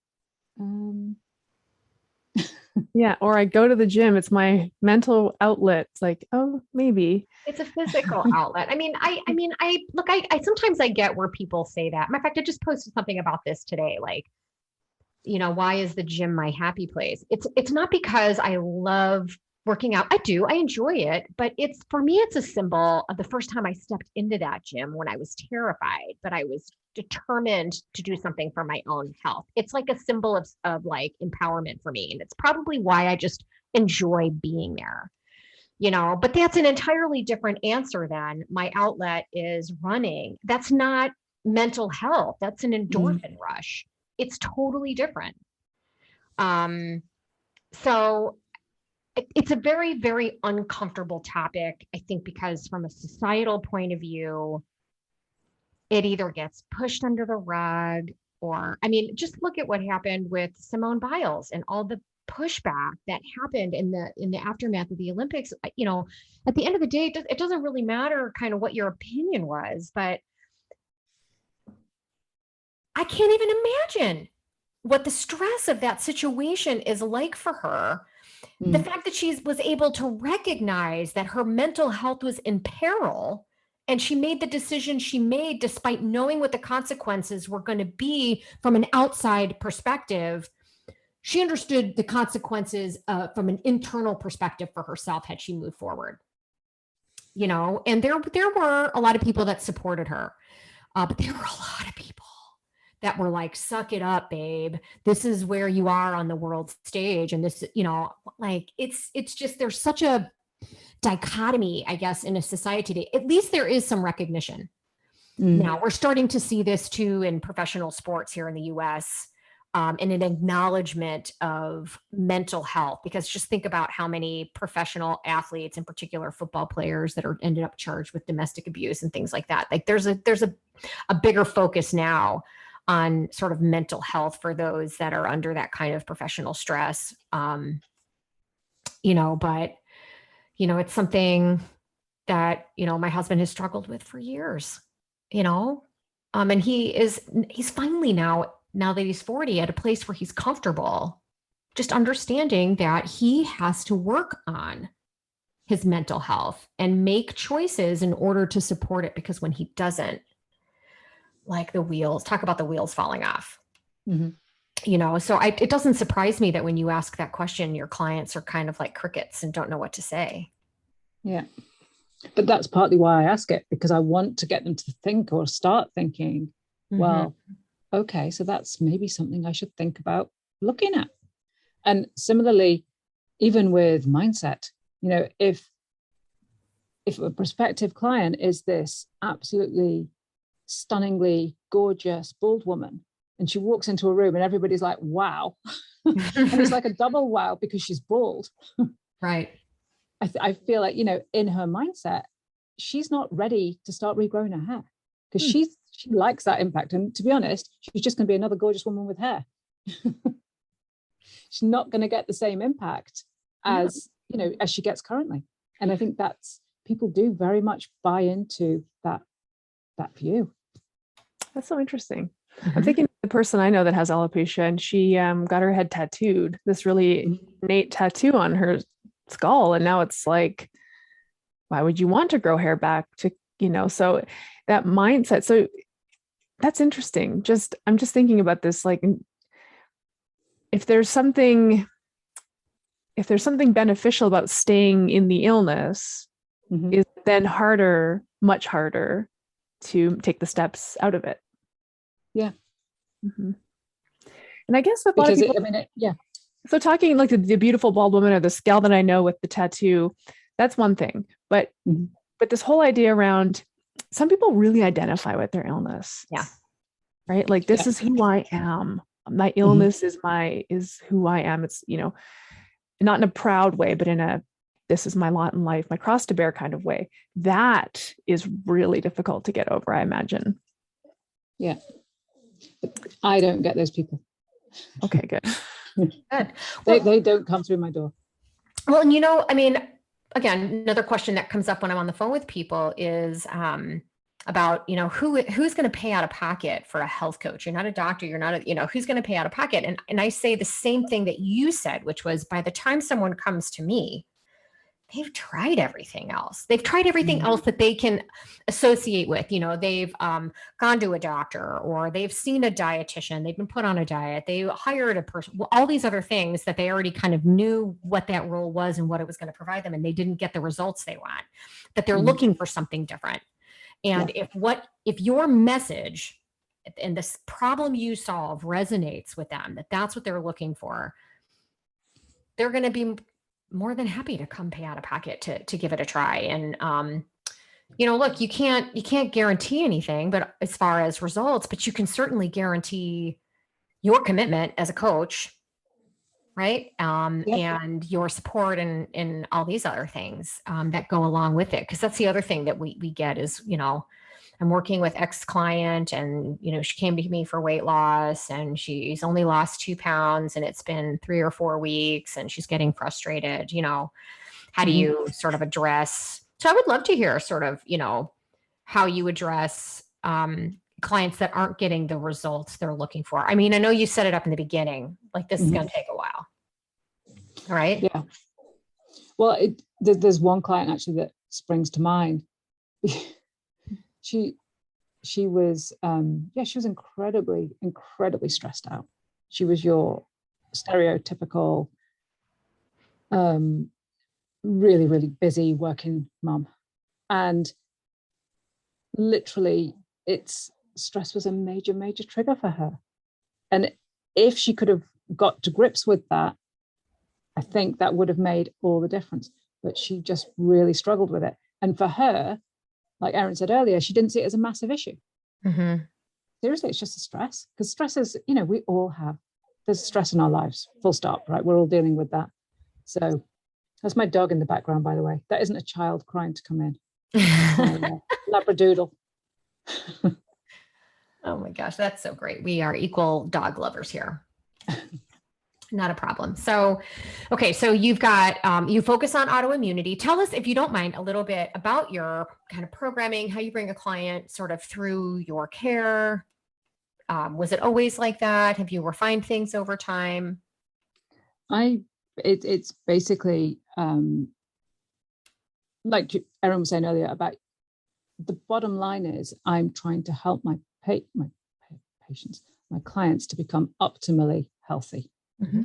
yeah, or I go to the gym, it's my mental outlet. It's like, oh, maybe it's a physical outlet. I mean, I sometimes I get where people say that. Matter of fact, I just posted something about this today. Like, you know, why is the gym my happy place? It's not because I love working out. I enjoy it, but for me, it's a symbol of the first time I stepped into that gym, when I was terrified, but I was determined to do something for my own health. It's like a symbol of like empowerment for me. And it's probably why I just enjoy being there, you know, but that's an entirely different answer than my outlet is running. That's not mental health. That's an endorphin rush. It's totally different. So it's a very, very uncomfortable topic, I think, because from a societal point of view, it either gets pushed under the rug, or, I mean, just look at what happened with Simone Biles and all the pushback that happened in the aftermath of the Olympics. You know, at the end of the day, it doesn't really matter kind of what your opinion was, but I can't even imagine what the stress of that situation is like for her. The fact that she was able to recognize that her mental health was in peril, and she made the decision she made despite knowing what the consequences were going to be from an outside perspective. She understood the consequences from an internal perspective for herself had she moved forward. You know, and there were a lot of people that supported her. But there were a lot of people that were like, suck it up, babe. This is where you are on the world stage. And this, like it's just, there's such a dichotomy, I guess, in a society today. At least there is some recognition. Now we're starting to see this too in professional sports here in the US, and an acknowledgement of mental health, because just think about how many professional athletes, in particular football players, that are ended up charged with domestic abuse and things like that. Like there's a bigger focus now on sort of mental health for those that are under that kind of professional stress. But it's something that, my husband has struggled with for years, and he's finally now that he's 40, at a place where he's comfortable, just understanding that he has to work on his mental health and make choices in order to support it. Because when he doesn't, like talk about the wheels falling off. So it doesn't surprise me that when you ask that question, your clients are kind of like crickets and don't know what to say. Yeah. But that's partly why I ask it, because I want to get them to think or start thinking, well, okay, so that's maybe something I should think about looking at. And similarly, even with mindset, if a prospective client is this absolutely stunningly gorgeous bald woman, and she walks into a room and everybody's like, wow. And it's like a double wow because she's bald. Right. I feel like, in her mindset, she's not ready to start regrowing her hair, because she likes that impact. And to be honest, she's just going to be another gorgeous woman with hair. She's not going to get the same impact as, as she gets currently. And I think people do very much buy into that view. That's so interesting. I'm thinking of the person I know that has alopecia, and she got her head tattooed, this really innate tattoo on her skull. And now it's like, why would you want to grow hair back to, so that mindset. So that's interesting. I'm just thinking about this, like, if there's something beneficial about staying in the illness, is then much harder to take the steps out of it. Yeah. And I guess with a lot of people, so talking like the beautiful bald woman or the gal that I know with the tattoo, that's one thing. But this whole idea around, some people really identify with their illness. Yeah. Right. Like, this is who I am. My illness is who I am. It's, not in a proud way, but in this is my lot in life, my cross to bear kind of way. That is really difficult to get over, I imagine. Yeah. But I don't get those people. Okay, good. Good. They don't come through my door. Well, again, another question that comes up when I'm on the phone with people is about, who's going to pay out of pocket for a health coach? You're not a doctor. You're not who's going to pay out of pocket? And I say the same thing that you said, which was, by the time someone comes to me, they've tried everything else. They've tried everything else that they can associate with. They've gone to a doctor, or they've seen a dietitian. They've been put on a diet. They hired a person. Well, all these other things that they already kind of knew what that role was and what it was going to provide them, and they didn't get the results they want. That they're looking for something different. And if your message and this problem you solve resonates with them, that's what they're looking for, they're going to be more than happy to come pay out of pocket to give it a try. And, look, you can't guarantee anything, but as far as results, but you can certainly guarantee your commitment as a coach, right? And your support and all these other things that go along with it. Because that's the other thing that we get is, I'm working with X-client, and, she came to me for weight loss, and she's only lost 2 pounds, and it's been 3 or 4 weeks, and she's getting frustrated. How do you sort of address? So I would love to hear sort of, how you address clients that aren't getting the results they're looking for. I mean, I know you set it up in the beginning, like this is going to take a while. All right. Yeah. Well, there's one client actually that springs to mind. She was she was incredibly stressed out. She was your stereotypical really, really busy working mom, and literally it's stress was a major, major trigger for her. And if she could have got to grips with that, I think that would have made all the difference. But she just really struggled with it. And for her, like Erin said earlier, she didn't see it as a massive issue. Mm-hmm. Seriously, it's just a stress. Because stress is, we all have, there's stress in our lives, full stop, right? We're all dealing with that. So that's my dog in the background, by the way. That isn't a child crying to come in. Labradoodle. Oh my gosh, that's so great. We are equal dog lovers here. Not a problem. So, okay. So you've got, you focus on autoimmunity. Tell us, if you don't mind, a little bit about your kind of programming, how you bring a client sort of through your care. Was it always like that? Have you refined things over time? It's basically, like Erin was saying earlier, about the bottom line is I'm trying to help my patients, my clients, to become optimally healthy. Mm-hmm.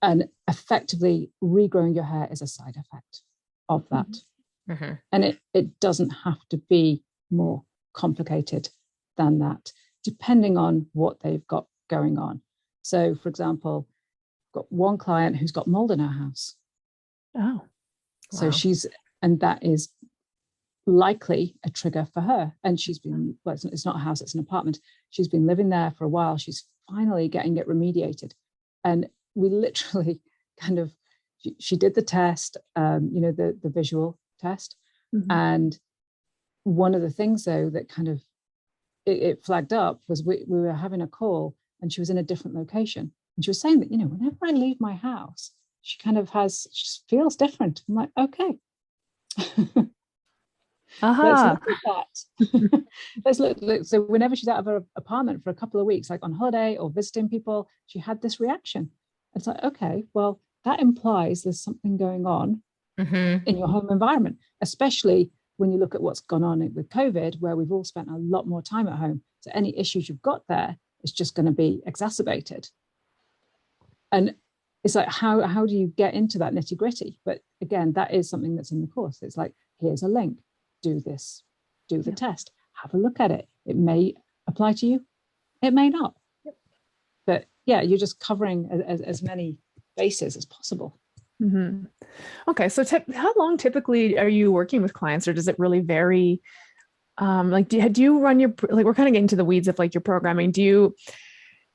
And effectively regrowing your hair is a side effect of that. Mm-hmm. And it doesn't have to be more complicated than that, depending on what they've got going on. So, for example, I've got one client who's got mold in her house. Oh, so wow. And that is likely a trigger for her. And she's been, well, it's not a house, it's an apartment. She's been living there for a while. She's finally getting it remediated. And we literally kind of, she did the test, the visual test. mm-hmm. And one of the things, though, that kind of it flagged up was we were having a call and she was in a different location. And she was saying that, whenever I leave my house, she kind of she feels different. I'm like, okay. Let's look at that. Let's look. So whenever she's out of her apartment for a couple of weeks, like on holiday or visiting people, she had this reaction. It's like, okay, well, that implies there's something going on in your home environment, especially when you look at what's gone on with COVID, where we've all spent a lot more time at home. So any issues you've got there is just going to be exacerbated. And it's like, how do you get into that nitty gritty? But again, that is something that's in the course. It's like, here's a link, do this, do the test, have a look at it. It may apply to you, it may not. Yep. But yeah, you're just covering as many bases as possible. Mm-hmm. Okay. So how long typically are you working with clients, or does it really vary? Do you run we're kind of getting to the weeds of like your programming. Do you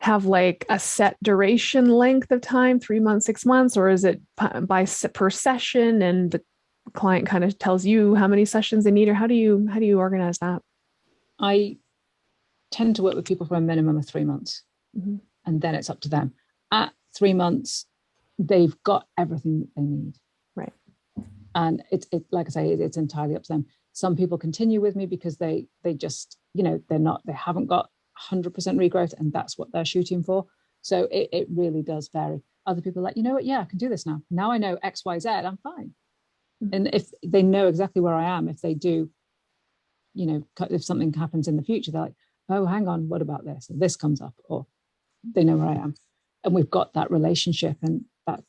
have like a set duration length of time, 3 months, 6 months, or is it per session and the client kind of tells you how many sessions they need, or how do you organize that? I tend to work with people for a minimum of 3 months, and then it's up to them. At 3 months, they've got everything that they need. Right. And it like I say, it's entirely up to them. Some people continue with me because they just, they haven't got 100% regrowth, and that's what they're shooting for. So it really does vary. Other people are like, you know what? Yeah, I can do this now. Now I know X, Y, Z, I'm fine. And if they know exactly where I am, if they do, if something happens in the future, they're like, oh, hang on, what about this? Or this comes up, or they know where I am. And we've got that relationship, and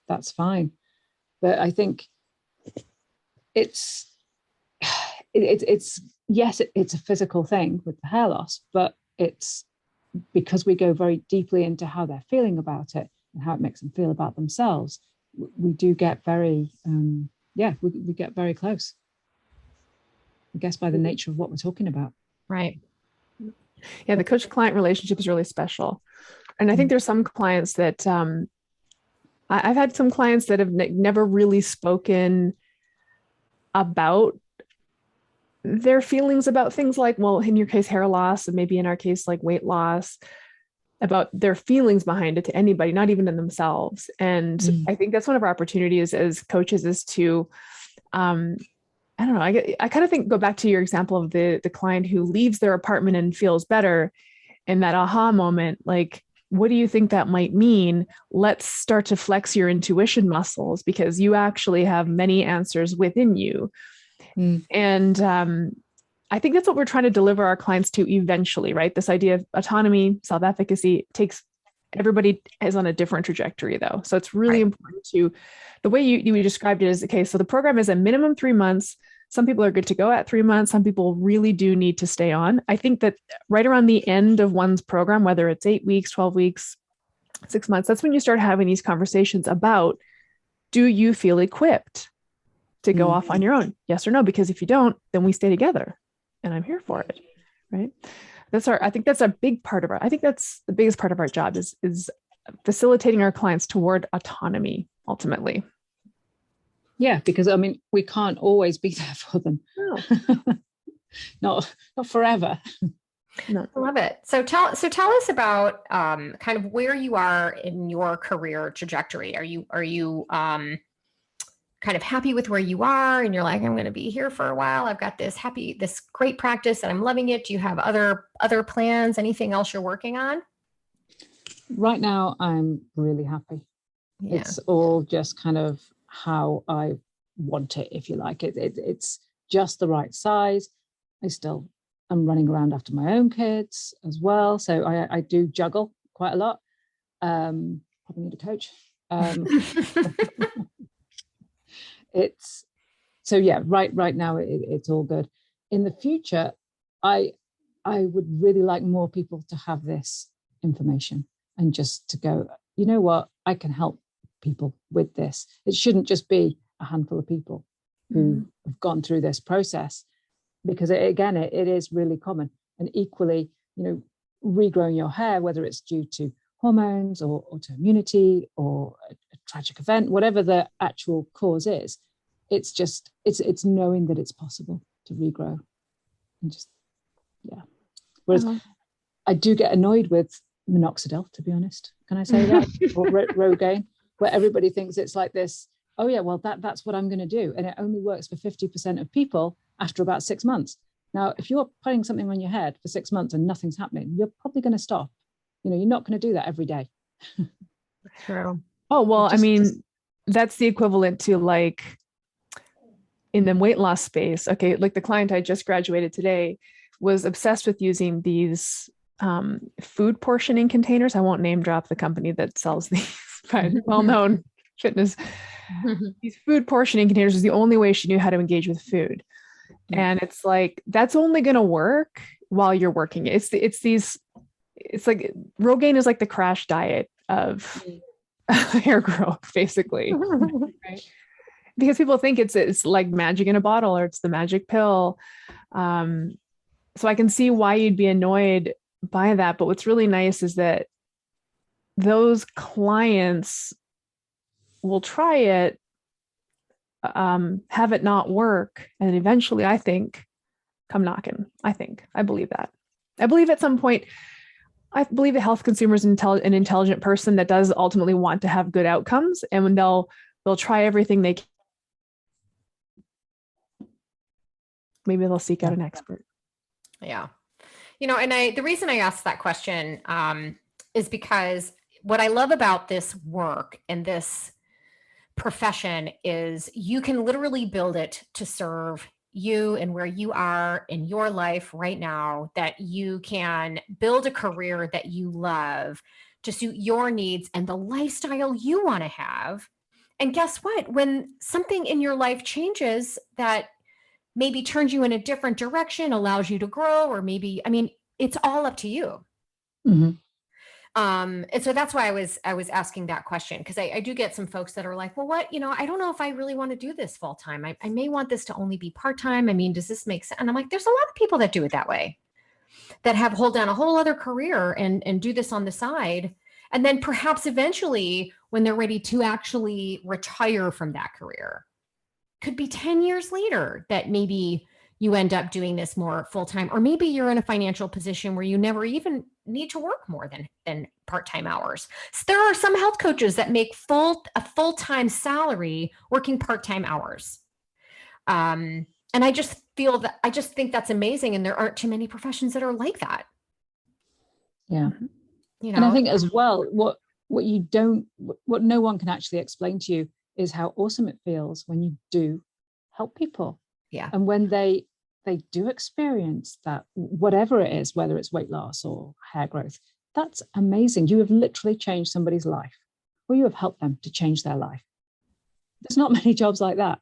that's fine. But I think it's yes, it's a physical thing with the hair loss, but it's because we go very deeply into how they're feeling about it and how it makes them feel about themselves. We do get very, we get very close, I guess, by the nature of what we're talking about. Right. Yeah, the coach-client relationship is really special. And I think there's some clients that I've had some clients that have never really spoken about their feelings about things like, well, in your case, hair loss, and maybe in our case, like weight loss, about their feelings behind it to anybody, not even in themselves. And I think that's one of our opportunities as coaches is to, I don't know, I kind of think, go back to your example of the client who leaves their apartment and feels better, and that aha moment, like, what do you think that might mean? Let's start to flex your intuition muscles, because you actually have many answers within you. And I think that's what we're trying to deliver our clients to eventually, right? This idea of autonomy, self-efficacy takes everybody is on a different trajectory though. So it's really important to, the way you described it is, okay, so the program is a minimum 3 months, Some people are good to go at 3 months. Some people really do need to stay on. I think that right around the end of one's program, whether it's 8 weeks, 12 weeks, 6 months, that's when you start having these conversations about, do you feel equipped to go off on your own? Yes or no? Because if you don't, then we stay together and I'm here for it. Right. I think that's a big part of I think that's the biggest part of our job is facilitating our clients toward autonomy ultimately. Yeah, because I mean, we can't always be there for them. No. not forever. No. I love it. So tell us about kind of where you are in your career trajectory. Are you kind of happy with where you are and you're like, I'm going to be here for a while. I've got this great practice and I'm loving it. Do you have other plans? Anything else you're working on? Right now, I'm really happy. Yeah. It's all just kind of how I want it, if you like. It's just the right size. I'm running around after my own kids as well. So I do juggle quite a lot. Probably need a coach. Right now it's all good. In the future, I would really like more people to have this information and just to go, you know what, I can help people with this. It shouldn't just be a handful of people who have gone through this process, because it is really common. And equally, regrowing your hair, whether it's due to hormones or autoimmunity or a tragic event, whatever the actual cause is, it's knowing that it's possible to regrow. And just, yeah. Whereas I do get annoyed with minoxidil, to be honest. Can I say that? Or Rogaine, where everybody thinks it's like this, oh yeah, well, that's what I'm going to do. And it only works for 50% of people after about 6 months. Now, if you're putting something on your head for 6 months and nothing's happening, you're probably going to stop. You're not going to do that every day. True. Oh, well, that's the equivalent to like in the weight loss space. Okay. Like the client I just graduated today was obsessed with using these food portioning containers. I won't name drop the company that sells these, but well-known fitness. These food portioning containers is the only way she knew how to engage with food. And it's like, that's only going to work while you're working. It's like Rogaine is like the crash diet of hair growth, basically. Right? Because people think it's like magic in a bottle or it's the magic pill. So I can see why you'd be annoyed by that. But what's really nice is that those clients will try it, have it not work, and eventually, I think, come knocking. I believe that. I believe at some point, I believe a health consumer is an intelligent person that does ultimately want to have good outcomes, and when they'll try everything they can, maybe they'll seek out an expert. Yeah. And the reason I asked that question is because what I love about this work and this profession is you can literally build it to serve you and where you are in your life right now, that you can build a career that you love to suit your needs and the lifestyle you want to have. And guess what? When something in your life changes that maybe turns you in a different direction, allows you to grow, or maybe, it's all up to you. Mm-hmm. And so that's why I was asking that question, because I do get some folks that are like, well, what, I don't know if I really want to do this full time. I may want this to only be part-time. Does this make sense? And I'm like, there's a lot of people that do it that way, that hold down a whole other career and do this on the side. And then perhaps eventually when they're ready to actually retire from that career, could be 10 years later that maybe you end up doing this more full-time, or maybe you're in a financial position where you never even need to work more than part-time hours. So there are some health coaches that make a full-time salary working part-time hours. And I just think that's amazing. And there aren't too many professions that are like that. Yeah. And I think as well, what no one can actually explain to you is how awesome it feels when you do help people. Yeah. And when they do experience that, whatever it is, whether it's weight loss or hair growth, that's amazing. You have literally changed somebody's life, or you have helped them to change their life. There's not many jobs like that.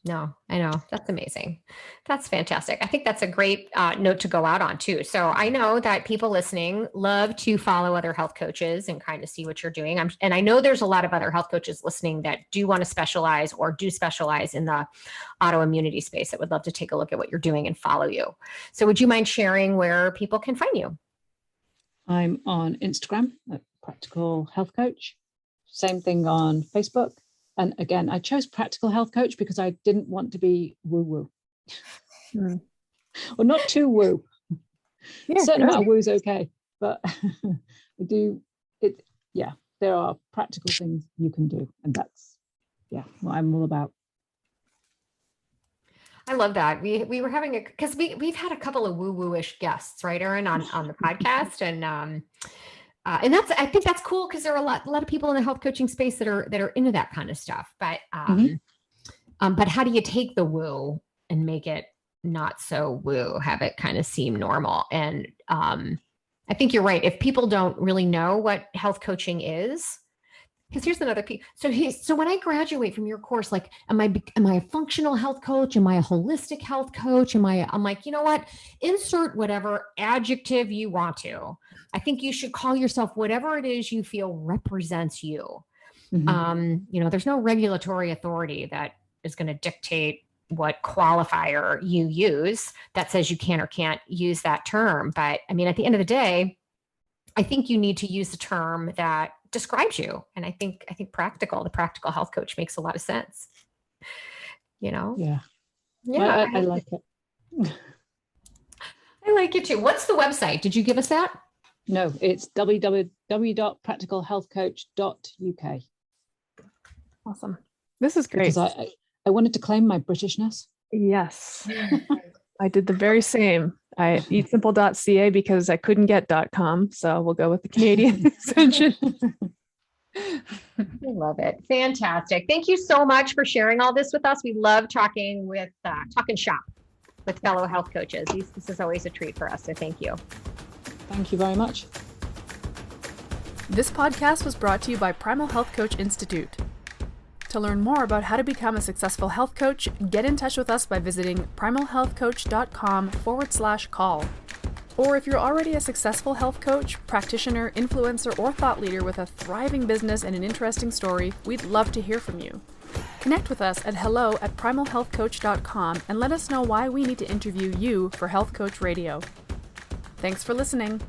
No, I know. That's amazing. That's fantastic. I think that's a great note to go out on too. So I know that people listening love to follow other health coaches and kind of see what you're doing. And I know there's a lot of other health coaches listening that do want to specialize or do specialize in the autoimmunity space that would love to take a look at what you're doing and follow you. So would you mind sharing where people can find you? I'm on Instagram at Practical Health Coach. Same thing on Facebook. And again, I chose Practical Health Coach because I didn't want to be woo-woo. Or not too woo. Yeah, certain amount of woo is okay, but there are practical things you can do. And that's, what I'm all about. I love that. We were having because we've had a couple of woo-woo-ish guests, right, Erin, on the podcast. And that's, I think that's cool because there are a lot of people in the health coaching space that are into that kind of stuff. But but how do you take the woo and make it not so woo, have it kind of seem normal? And I think you're right. If people don't really know what health coaching is, because here's another piece. So when I graduate from your course, like, am I a functional health coach? Am I a holistic health coach? I'm like, you know what? Insert whatever adjective you want to. I think you should call yourself whatever it is you feel represents you. There's no regulatory authority that is going to dictate what qualifier you use that says you can or can't use that term. But I mean, at the end of the day, I think you need to use the term that describes you. And I think the practical health coach makes a lot of sense. Yeah. Well, I like it. I like it too. What's the website? Did you give us that? No, it's www.practicalhealthcoach.uk. Awesome. This is great. Because I wanted to claim my Britishness. Yes. I did the very same. I eatsimple.ca because I couldn't get .com. So we'll go with the Canadian extension. I love it. Fantastic. Thank you so much for sharing all this with us. We love talking shop with fellow health coaches. This is always a treat for us. So thank you. Thank you very much. This podcast was brought to you by Primal Health Coach Institute. To learn more about how to become a successful health coach, get in touch with us by visiting primalhealthcoach.com/call. Or if you're already a successful health coach, practitioner, influencer, or thought leader with a thriving business and an interesting story, we'd love to hear from you. Connect with us at hello@primalhealthcoach.com and let us know why we need to interview you for Health Coach Radio. Thanks for listening.